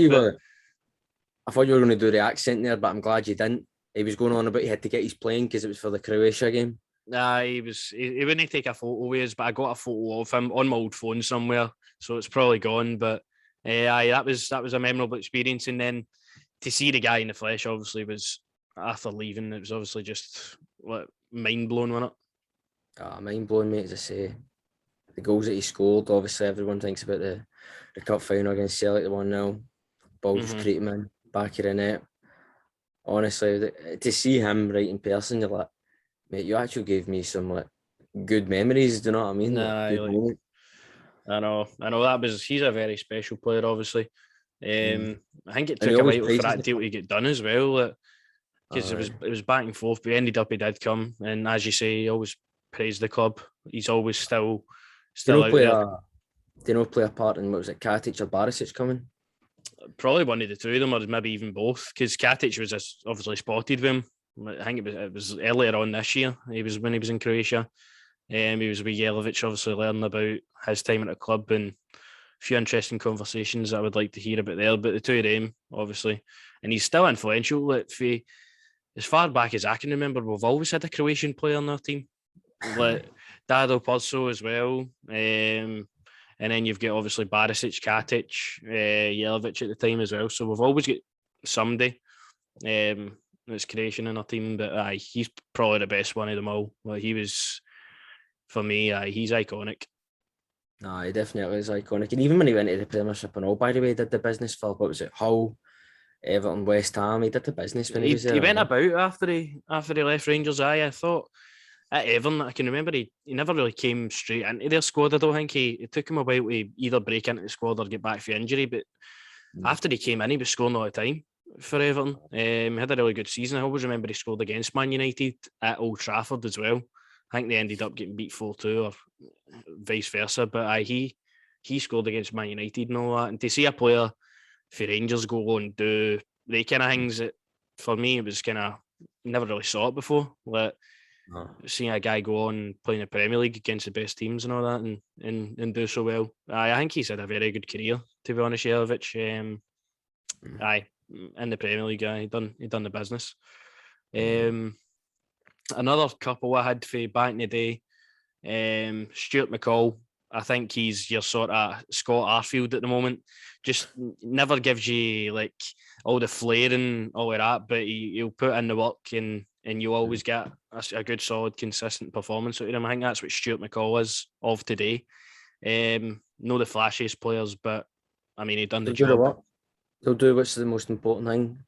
you were going to do the accent there, but I'm glad you didn't. He was going on about he had to get his plane because it was for the Croatia game. Nah, he wouldn't take a photo with us, but I got a photo of him on my old phone somewhere, so it's probably gone. But aye, that was a memorable experience. And then to see the guy in the flesh, obviously, was after leaving. It was obviously just mind blowing, wasn't it? Mind blowing, mate. As I say, the goals that he scored. Obviously, everyone thinks about the cup final against Celtic, the 1-0. Ball just created him in back of the net. Honestly, to see him right in person, you're like, mate, you actually gave me some like good memories. Do you know what I mean? Nah, I know. He's a very special player, obviously. I think it took a while for that deal to get done as well, because it was back and forth. But he did come, and as you say, he always praised the club. He's always still out there. Do you know play a part in, what was it, Katic or Barisic coming? Probably one of the two of them, or maybe even both, because Katic was obviously spotted with him. I think it was earlier on this year. When he was in Croatia. He was with Jelavic, obviously learning about his time at the club, and a few interesting conversations that I would like to hear about there. But the two of them, obviously, and he's still influential. As far back as I can remember, we've always had a Croatian player on our team, like Dado Pozzo as well. And then you've got obviously Barisic, Katic, Jelavic at the time as well. So we've always got somebody that's Croatian in our team. But he's probably the best one of them all. Like, he was, for me, he's iconic. No, he definitely is iconic. And even when he went to the Premiership and all, by the way, he did the business for, what was it, Hull, Everton, West Ham. He did the business when he was there. He went about after he left Rangers. I thought at Everton, I can remember he never really came straight into their squad. I don't think it took him a while to either break into the squad or get back for injury. But after he came in, he was scoring all the time for Everton. He had a really good season. I always remember he scored against Man United at Old Trafford as well. I think they ended up getting beat 4-2 or vice versa. But he scored against Man United and all that. And to see a player for Rangers go and do the kind of things that, for me, it was kind of, never really saw it before. Like, seeing a guy go on playing the Premier League against the best teams and all that, and do so well. I think he's had a very good career, to be honest, Jelavic. In the Premier League, he done the business. Another couple I had for back in the day, Stuart McCall. I think he's your sort of Scott Arfield at the moment. Just never gives you like all the flair and all of that, but he'll put in the work, and you always get a good, solid, consistent performance out of him. I think that's what Stuart McCall is of today. No the flashiest players, but I mean, he done the job. They'll do what's the most important thing.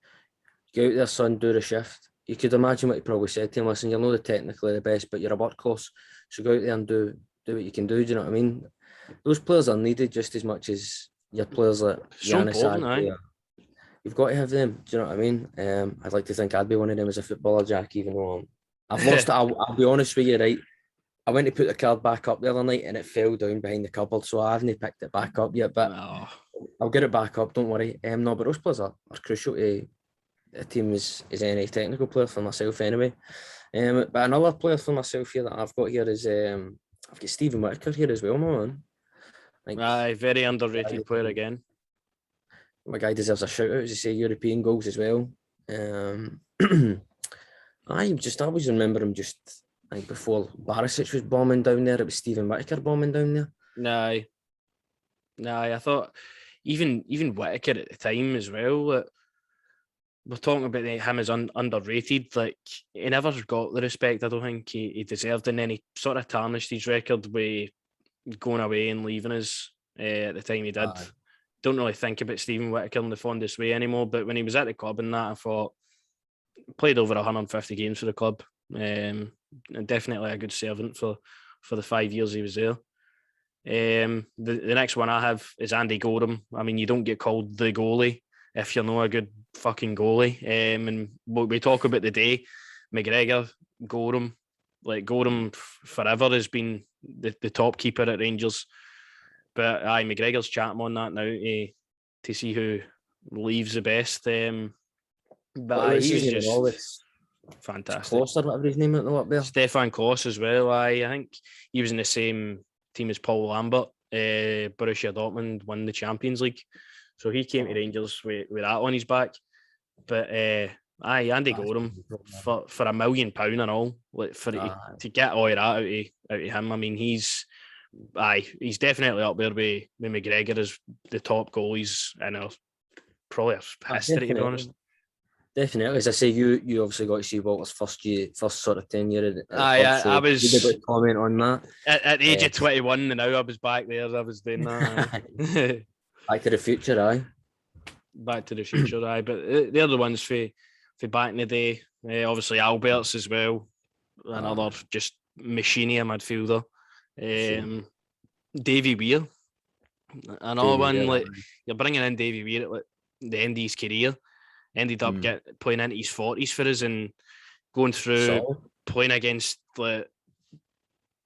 Get out there, son, do the shift. You could imagine what he probably said to him. Listen, you're not technically the best, but you're a workhorse. So go out there and do what you can do. Do you know what I mean? Those players are needed just as much as your players like Giannis. You've got to have them. Do you know what I mean? I'd like to think I'd be one of them as a footballer, Jack, even though I've lost it. I'll be honest with you, right? I went to put the card back up the other night and it fell down behind the cupboard, so I haven't picked it back up yet, but I'll get it back up, don't worry. No, but those players are crucial to a team as any technical player for myself anyway. But another player for myself here that I've got here is I've got Stephen Whittaker here as well, man. Very underrated player again. My guy deserves a shout out, as you say, European goals as well. I always remember him just, I think before Barisic was bombing down there, it was Stephen Whittaker bombing down there. No, I thought even Whittaker at the time as well. We're talking about him as underrated. Like, he never got the respect I don't think he deserved, and then he sort of tarnished his record with going away and leaving us at the time he did. Don't really think about Stephen Whittaker in the fondest way anymore, but when he was at the club and that, I thought, played over 150 games for the club, and definitely a good servant for the 5 years he was there. The next one I have is Andy Gordham. I mean, you don't get called the goalie if you're not a good fucking goalie. And we talk about the day, McGregor, Gordham forever has been the top keeper at Rangers. But McGregor's chatting on that now to see who leaves the best. But What's he his was name and all? just It's fantastic. Kloss or whatever his name is up there. Stefan Kloss as well. I think he was in the same team as Paul Lambert. Borussia Dortmund won the Champions League, so he came to Rangers with that on his back. But Andy Gordham for £1 million and all, like to get all of that out of him. I mean, he's definitely up there with McGregor as the top goalies in our probably our history, to be honest. Definitely, as I say, you obviously got to see Walter's first sort of tenure at the club. So I was. You did comment on that At the age of 21, and now I was back there. I was doing that. Back to the Future, aye. Back to the Future, aye. But they're the ones for back in the day. Obviously, Alberts as well. Another just machine midfielder. Davy Weir. Another one, like you're bringing in Davy Weir at like the end of his career. Ended up playing into his 40s for us and going through playing against like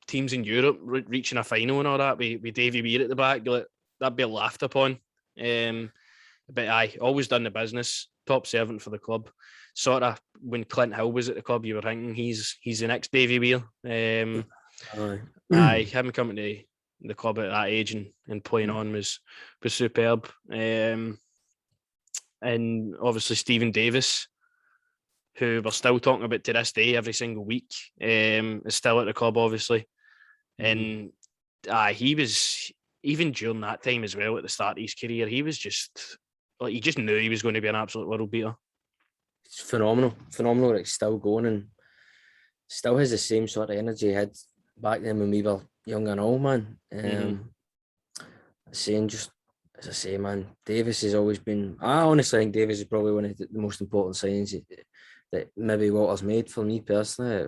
teams in Europe, reaching a final and all that with Davy Weir at the back. Like, that'd be laughed upon. But always done the business. Top servant for the club. Sort of when Clint Hill was at the club, you were thinking he's the next Davy Weir. Him coming to the club at that age and playing on was superb. And obviously Stephen Davis, who we're still talking about to this day every single week, is still at the club, obviously. And he was, even during that time as well, at the start of his career, he was just, like, he just knew he was going to be an absolute world beater. It's phenomenal that it's still going and still has the same sort of energy he had back then when we were young and all, man. Saying just, as I say, man, Davis has always been. I honestly think Davis is probably one of the most important signings that maybe Walter's made for me personally.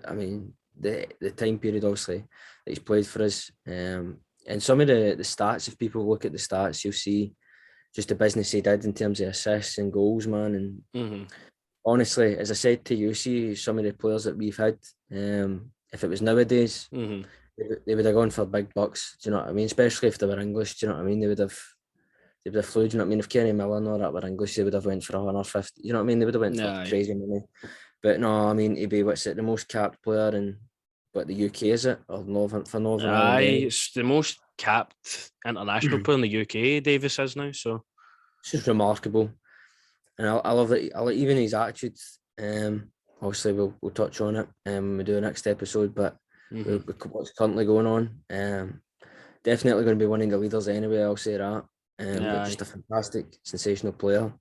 I mean, the time period obviously that he's played for us, and some of the stats. If people look at the stats, you'll see just the business he did in terms of assists and goals, man. And honestly, as I said to you, see some of the players that we've had. If it was nowadays. They would have gone for big bucks. Do you know what I mean? Especially if they were English. Do you know what I mean? They would have flew. Do you know what I mean? If Kenny Miller or that were English, they would have went for 150. You know what I mean? They would have went for crazy money. But no, I mean, he'd be the most capped player in the UK, is it? Or Northern Ireland? It's the most capped international player in the UK. Davis is now, so it's just remarkable. And I love that. I like even his attitude. Obviously, we'll touch on it when we do the next episode, but. What's currently going on, definitely going to be one of the leaders anyway, I'll say that. But just a fantastic, sensational player.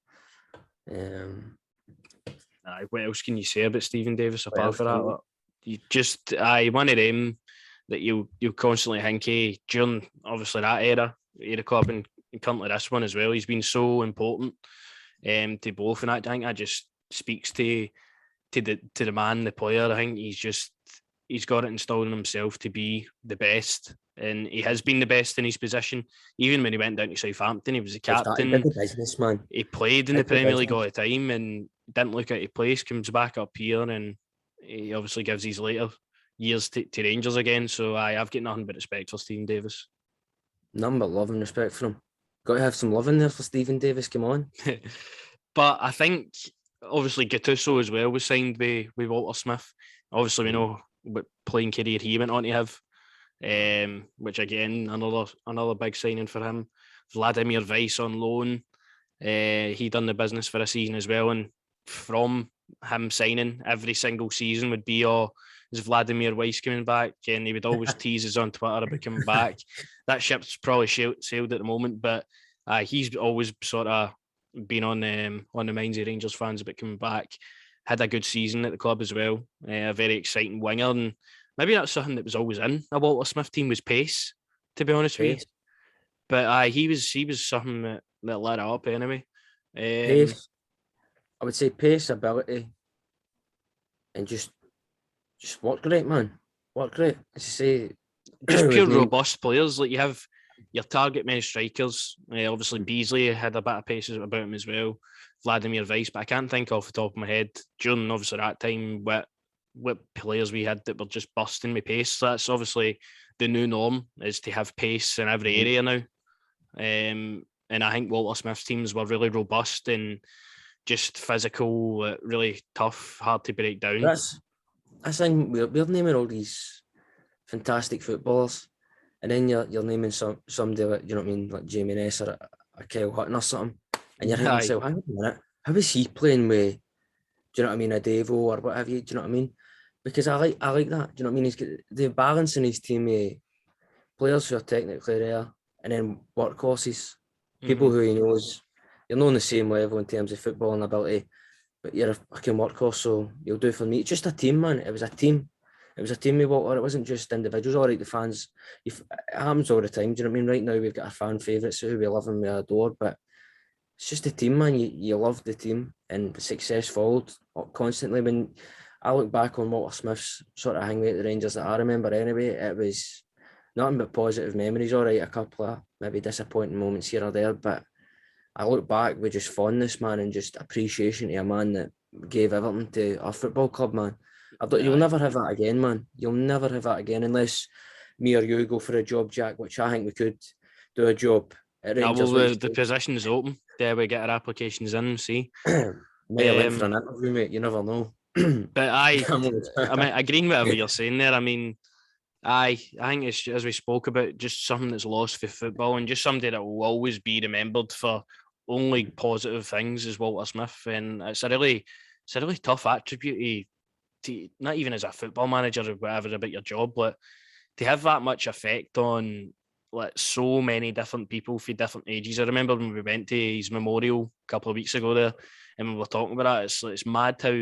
What else can you say about Stephen Davis apart from that? You just one of them that you constantly think during obviously that era club and currently this one as well. He's been so important to both, and I think that just speaks to the man, the player. I think he's got it installed in himself to be the best, and he has been the best in his position. Even when he went down to Southampton, he was a captain. He played in the Premier League all the time and didn't look out of place. Comes back up here, and he obviously gives his later years to Rangers again. So I've got nothing but respect for Stephen Davis. Nothing but love and respect for him. Got to have some love in there for Stephen Davis. Come on. But I think obviously Gattuso as well was signed with Walter Smith. Obviously, we know what playing career he went on to have, which again another big signing for him. Vladimir Weiss on loan, he done the business for a season as well, and from him signing every single season would be is Vladimir Weiss coming back, and he would always tease us on Twitter about coming back. That ship's probably sailed at the moment, but he's always sort of been on the minds of Rangers fans about coming back. Had a good season at the club as well. A very exciting winger, and maybe that's something that was always in a Walter Smith team was pace. To be honest with you, but he was something that lit it up anyway. Pace, I would say pace, ability, and just work great, man. Work great. As you say, just pure robust players. Like you have your target men strikers. Obviously, Beasley had a bit of pace about him as well. Vladimir Weiss, but I can't think off the top of my head during obviously that time what players we had that were just busting with pace. So that's obviously the new norm, is to have pace in every area now. And I think Walter Smith's teams were really robust, and just physical, really tough, hard to break down. That's thing. We're naming all these fantastic footballers, and then you're naming somebody like, you know what I mean, like Jamie Ness or a Kyle Hutton or something, and you're thinking to yourself, hang on a minute, how is he playing with, do you know what I mean, a Devo or what have you? Do you know what I mean? Because I like that. Do you know what I mean? He's got the balance in his team with players who are technically rare, and then workhorses, people who he knows, you're not on the same level in terms of footballing ability, but you're a fucking workhorse, so you'll do for me. It's just a team, man. It was a team. It was a team with Walter. It wasn't just individuals. All right, the fans, it happens all the time. Do you know what I mean? Right now, we've got our fan favourites who we love and we adore, but it's just a team, man. You love the team, and success followed constantly. When I look back on Walter Smith's sort of hanging at the Rangers that I remember anyway, it was nothing but positive memories. All right, a couple of maybe disappointing moments here or there, but I look back with just fondness, man, and just appreciation to a man that gave everything to our football club, man. You'll never have that again, man. You'll never have that again unless me or you go for a job, Jack, which I think we could do a job at Rangers. Well, the position is open. There we get our applications in, see. Might have went for an interview, mate. You never know. But I mean, agreeing with whatever you're saying there. I mean, I think it's, as we spoke about, just something that's lost for football, and just somebody that will always be remembered for only positive things is Walter Smith, and it's a really tough attribute to not even as a football manager or whatever about your job, but to have that much effect on like so many different people for different ages. I remember when we went to his memorial a couple of weeks ago there, and we were talking about that. It's mad how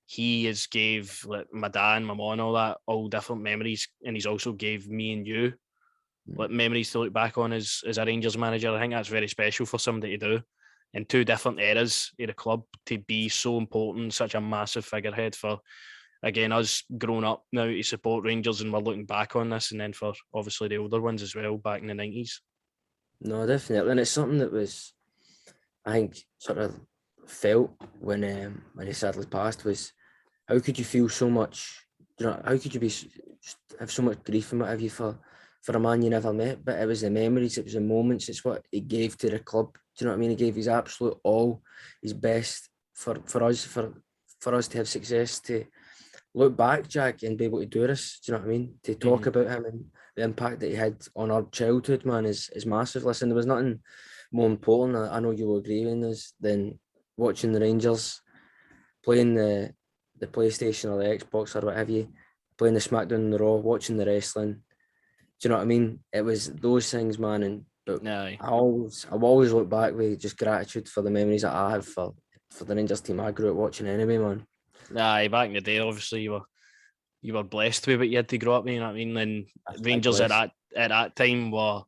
he has gave like my dad, my mom, and all that all different memories, and he's also gave me and you like memories to look back on as a Rangers manager. I think that's very special for somebody to do in two different eras of the club, to be so important, such a massive figurehead for, again, us growing up now to support Rangers, and we're looking back on this, and then for obviously the older ones as well back in the 90s. No, definitely, and it's something that was, I think, sort of felt when he sadly passed, was how could you feel so much, you know, how could you have so much grief and what have you for a man you never met? But it was the memories, it was the moments, it's what he gave to the club. Do you know what I mean? He gave his absolute all, his best for us to have success, to look back, Jack, and be able to do this. Do you know what I mean? To talk about him and the impact that he had on our childhood, man, is massive. Listen, there was nothing more important, I know you'll agree with this, than watching the Rangers playing the PlayStation or the Xbox or whatever you, playing the SmackDown and the Raw, watching the wrestling. Do you know what I mean? It was those things, man. And I always look back with just gratitude for the memories that I have for the Rangers team I grew up watching anyway, man. Back in the day, obviously you were blessed with what you had to grow up with, you know what I mean? And Rangers at that time were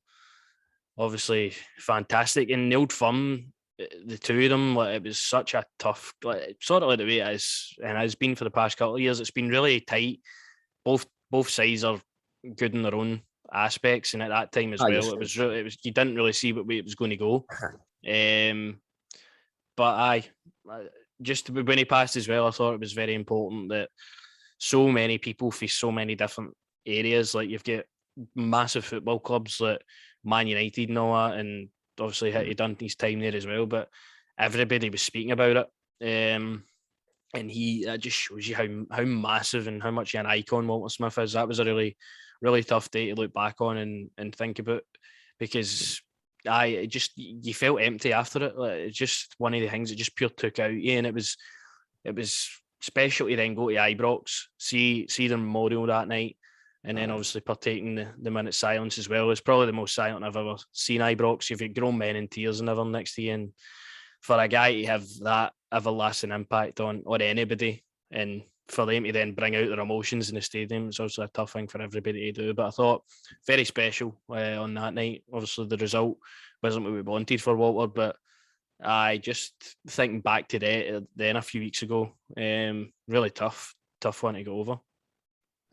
obviously fantastic, and the Old Firm, the two of them, like, it was such a tough, like, sort of like the way it is, and it's been for the past couple of years. It's been really tight. Both sides are good in their own aspects, and at that time as well, it was you didn't really see what way it was going to go. But just when he passed as well, I thought it was very important that so many people face so many different areas. Like, you've got massive football clubs like Man United and all that, and obviously he done his time there as well. But everybody was speaking about it, and that just shows you how massive and how much an icon Walter Smith is. That was a really, really tough day to look back on and think about, because you felt empty after it. Like, it's just one of the things that just pure took out you, and it was special to then go to Ibrox, see the memorial that night, and then obviously partaking the minute silence as well. It's probably the most silent I've ever seen Ibrox. You've got grown men in tears and everything next to you, and for a guy to have that everlasting impact on anybody, and for them to then bring out their emotions in the stadium, it's also a tough thing for everybody to do. But I thought very special on that night. Obviously the result wasn't what we wanted for Walter, but I just thinking back to that then a few weeks ago, really tough one to go over.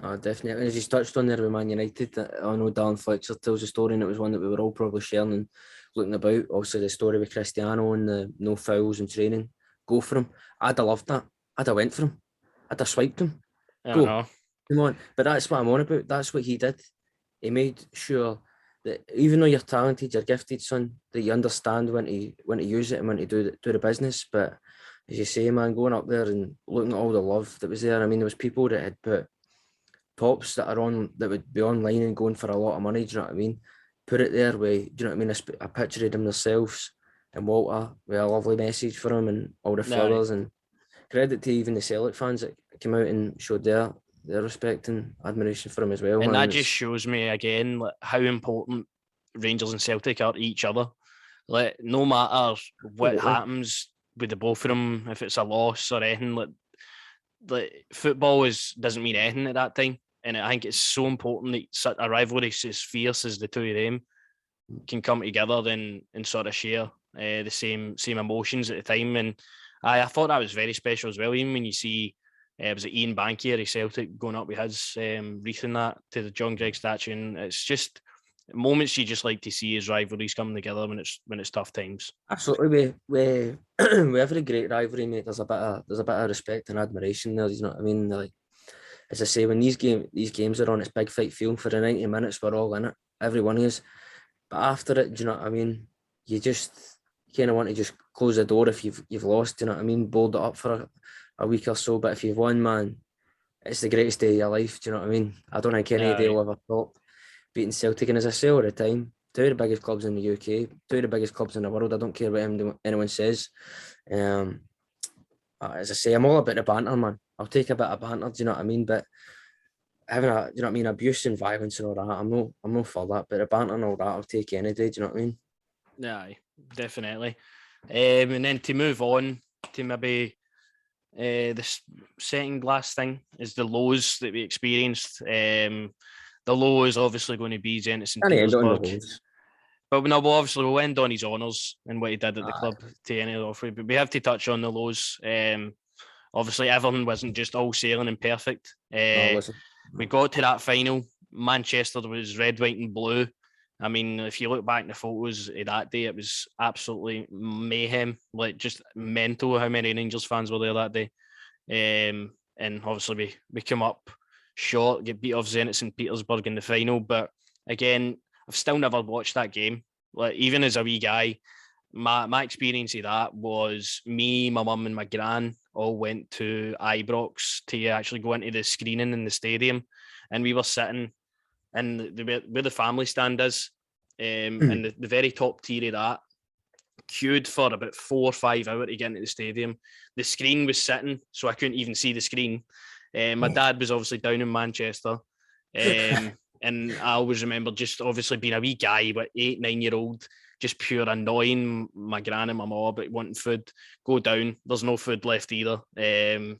Oh, definitely. As you touched on there with Man United, I know Dan Fletcher tells a story, and it was one that we were all probably sharing and looking about. Also, the story with Cristiano and the no fouls in training. Go for him. I'd have loved that. I'd have went for him. I'd have swiped him. Go. Come on. But that's what I'm on about. That's what he did. He made sure that even though you're talented, you're gifted, son, that you understand when to use it and when to do the business. But as you say, man, going up there and looking at all the love that was there. I mean, there was people that had put pops that would be online and going for a lot of money. Do you know what I mean? Put it there with, do you know what I mean? A picture of them themselves and Walter with a lovely message for him and all the Aye. flowers, and credit to even the Celtic fans that came out and showed their respect and admiration for him as well. And man. that just shows me again like, how important Rangers and Celtic are to each other. Like no matter what Absolutely. happens with the both of them, if it's a loss or anything, like football doesn't mean anything at that time. And I think it's so important that such a rivalry as fierce as the two of them can come together and sort of share the same emotions at the time. And I thought that was very special as well. Even when you see was it Ian Bankier of Celtic going up with his wreathing that to the John Gregg statue, and it's just moments you just like to see as rivalries coming together when it's tough times. Absolutely, we with every great rivalry, mate. There's a bit of respect and admiration there. You know what I mean? Like, as I say, when these games are on, it's big fight feeling for the 90 minutes. We're all in it, everyone is. But after it, do you know what I mean? You kind of want to just close the door if you've lost. Do you know what I mean? Board it up for a week or so. But if you've won, man, it's the greatest day of your life. Do you know what I mean? I don't think any day will ever top beating Celtic. And as I say all the time, two of the biggest clubs in the UK, two of the biggest clubs in the world. I don't care what anyone says. As I say, I'm all about the banter, man. I'll take a bit of banter. Do you know what I mean? But having you know what I mean, abuse and violence and all that, I'm not for that. But the banter and all that, I'll take any day. Do you know what I mean? Yeah, definitely. And then to move on to maybe the second last thing is the lows that we experienced. The low is obviously going to be Zenit St. Petersburg. But we'll obviously end on his honours and what he did at the club to any offer. But we have to touch on the lows. Obviously, everything wasn't just all sailing and perfect. We got to that final. Manchester was red, white, and blue. I mean, if you look back in the photos of that day, it was absolutely mayhem, like just mental how many Rangers fans were there that day. And obviously, we come up short, get beat off Zenit St. Petersburg in the final. But again, I've still never watched that game. Like, even as a wee guy, my experience of that was me, my mum, and my gran all went to Ibrox to actually go into the screening in the stadium, and we were sitting in where the family stand is, and the very top tier of that, queued for about 4 or 5 hours to get into the stadium. The screen was sitting, so I couldn't even see the screen. My dad was obviously down in Manchester. And I always remember just obviously being a wee guy, but 8, 9-year-old, just pure annoying my gran and my mum about wanting food. Go down, there's no food left either. And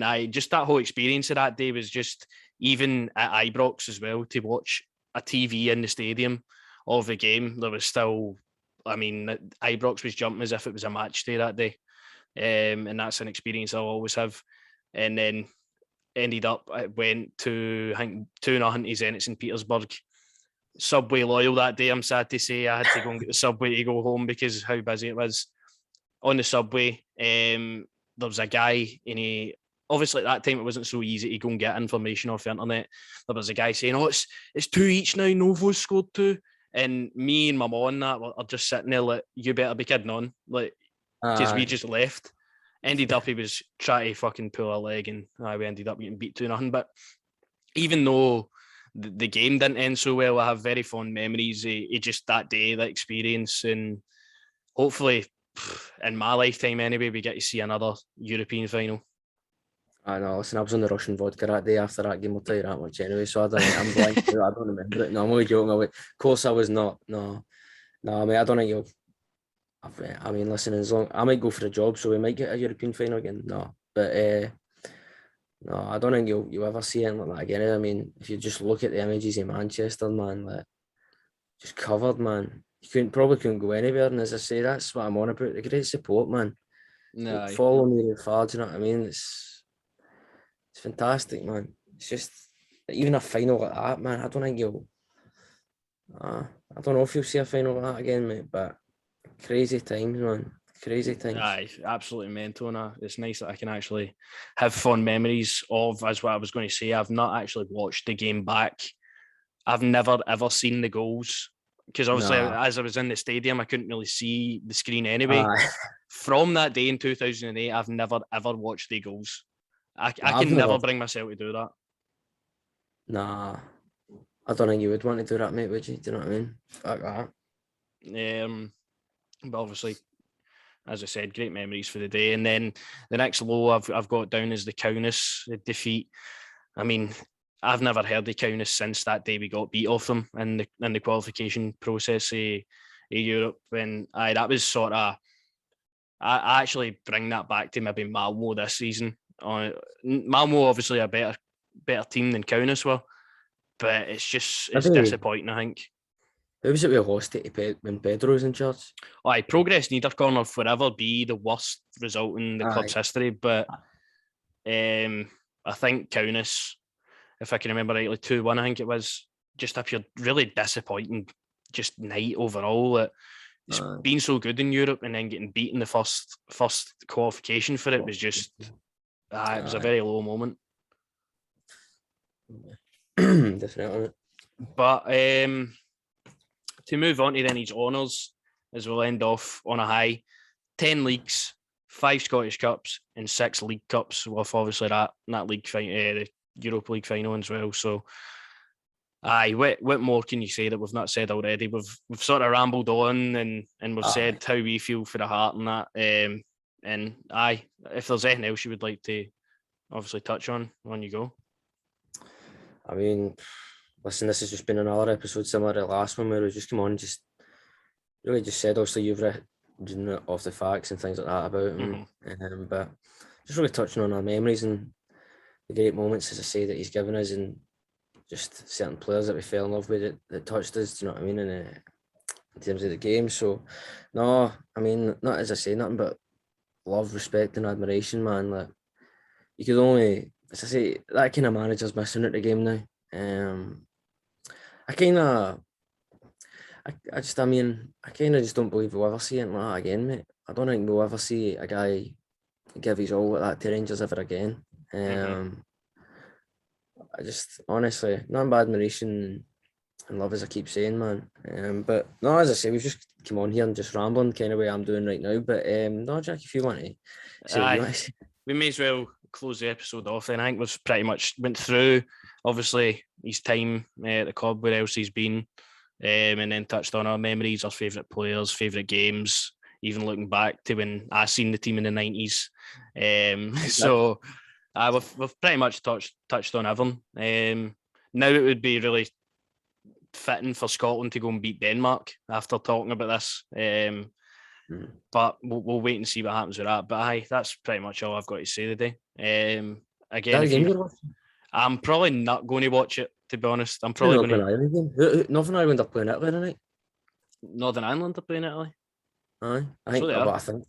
I just, that whole experience of that day was just, even at Ibrox as well, to watch a TV in the stadium of the game, there was still, I mean, Ibrox was jumping as if it was a match day that day. And that's an experience I'll always have. And then ended up, I went to, I think, 2-0 to Zenit St. Petersburg. Subway loyal that day, I'm sad to say. I had to go and get the subway to go home because how busy it was. On the subway, there was a guy, and he, obviously at that time it wasn't so easy to go and get information off the internet. There was a guy saying, "Oh, it's 2 each now, Novo's scored 2." And me and my mum and that are just sitting there like, you better be kidding on. Like, because we just left. Ended up, he was trying to fucking pull a leg, and we ended up getting beat 2-0. But even though the game didn't end so well, I have very fond memories of just that day, that experience. And hopefully, in my lifetime anyway, we get to see another European final. I know, listen, I was on the Russian vodka that day after that game, I'll tell you that much anyway, so I'm blank. I don't remember it. No, I'm only joking. Of course I was not. No, I mean, I don't think you'll... I mean, listen, as long... I might go for a job, so we might get a European final again. No, but no, I don't think you'll ever see anything like that again. I mean, if you just look at the images in Manchester, man, like, just covered, man. You probably couldn't go anywhere, and as I say, that's what I'm on about. The great support, man. No. Follow me far, do you know what I mean? It's fantastic, man. It's just, even a final like that, man, I don't think you'll... I don't know if you'll see a final like that again, mate, but crazy times, man. Crazy times. Aye, absolutely mental. And it's nice that I can actually have fond memories of, as what I was going to say, I've not actually watched the game back. I've never, ever seen the goals because obviously Nah. as I was in the stadium, I couldn't really see the screen anyway. From that day in 2008, I've never ever watched the goals. I can never bring myself to do that. Nah, I don't think you would want to do that, mate, would you? Do you know what I mean? Fuck that. But obviously, as I said, great memories for the day. And then the next low I've got down is the Kaunas defeat. I mean, I've never heard of Kaunas since that day we got beat off them in the qualification process of Europe. And that was sort of, I actually bring that back to maybe Malmo this season. Malmo obviously a better team than Kaunas were, but it's disappointing, I think. Who was it we lost it when Pedro was in charge? Progress Niederkorn will forever be the worst result in the club's history, but I think Kaunas, if I can remember rightly, 2-1, I think it was, just a pure, really disappointing just night overall. It's been so good in Europe, and then getting beat in the first qualification for it was just, it was a very low moment. Definitely. But to move on to then his honours, as we'll end off on a high, 10 leagues, 5 Scottish Cups, and 6 League Cups, with obviously that league the Europa League final as well. So, what more can you say that we've not said already? We've sort of rambled on and we've said how we feel for the Heart and that. And if there's anything else you would like to obviously touch on you go. I mean, listen, this has just been another episode similar to the last one where we just come on, just really just said, obviously you've written off the facts and things like that about him, but just really touching on our memories and the great moments, as I say, that he's given us, and just certain players that we fell in love with that touched us, do you know what I mean, in terms of the game. So, no, I mean, not as I say, nothing but love, respect and admiration, man. Like, you could only, as I say, that kind of manager's missing at the game now. I kind of just don't believe we'll ever see it like that again, mate. I don't think we'll ever see a guy give his all like that to Rangers ever again. I just, honestly, nothing but admiration and love, as I keep saying, man. But no, as I say, we've just come on here and just rambling kind of way I'm doing right now. But no, Jack, if you want to say what you want to say. We may as well close the episode off then. I think we've pretty much went through, obviously, his time at the club, where else he's been, and then touched on our memories, our favourite players, favourite games, even looking back to when I seen the team in the 90s. So we've pretty much touched on everything. Now it would be really fitting for Scotland to go and beat Denmark after talking about this. But we'll wait and see what happens with that. But that's pretty much all I've got to say today. Again, I'm probably not going to watch it, to be honest. I'm probably going to. Northern Ireland are playing Italy tonight. Northern Ireland are playing Italy. Aye, I think.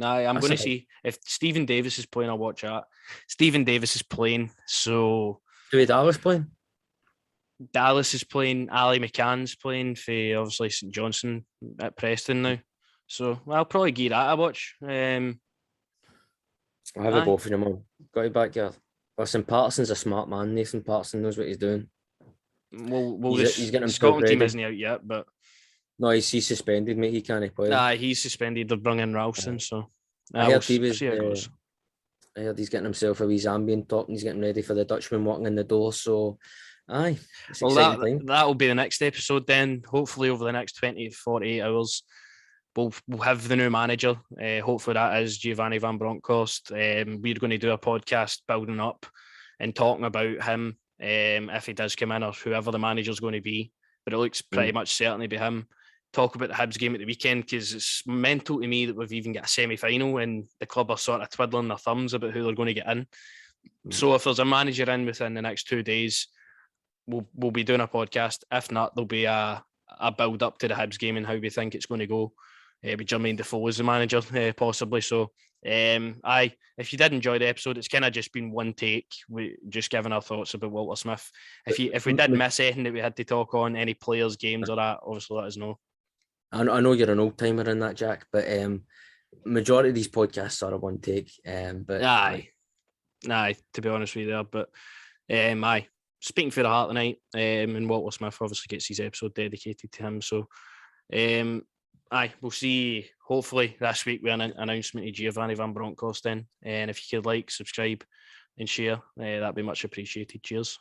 I'm going to see if Stephen Davis is playing. I'll watch that. Stephen Davis is playing, so. Do Dallas playing? Dallas is playing. Ali McCann's playing for obviously St Johnstone at Preston now. So I'll probably give that a watch. I'll have a go for him on. Got your backyard. Listen, Patterson's a smart man. Nathan Patterson knows what he's doing. Well, he's getting Scotland team isn't out yet, but no, he's suspended, mate. He can't play. He's suspended. They're bringing Ralston, so I heard see how it goes. I heard he's getting himself a wee Zambian top and he's getting ready for the Dutchman walking in the door. So, well, that'll be the next episode then. Hopefully, over the next 20 to 48 hours, we'll have the new manager. Hopefully, that is Giovanni Van Bronckhorst. We're going to do a podcast building up and talking about him if he does come in, or whoever the manager's going to be. But it looks pretty much certainly be him. Talk about the Hibs game at the weekend, because it's mental to me that we've even got a semi-final and the club are sort of twiddling their thumbs about who they're going to get in. So if there's a manager in within the next 2 days, we'll be doing a podcast. If not, there'll be a build up to the Hibs game and how we think it's going to go. With Jermaine Defoe as the manager, possibly. So, if you did enjoy the episode, it's kind of just been one take. We just giving our thoughts about Walter Smith. If we did miss anything that we had to talk on, any players, games, or that, obviously let us know. I know you're an old timer in that, Jack, but majority of these podcasts are a one take. But aye, to be honest with you there, but speaking for the heart tonight, and Walter Smith obviously gets his episode dedicated to him. So, we'll see. Hopefully this week with an announcement of Giovanni Van Bronckhorst then. And if you could like, subscribe, and share, that'd be much appreciated. Cheers.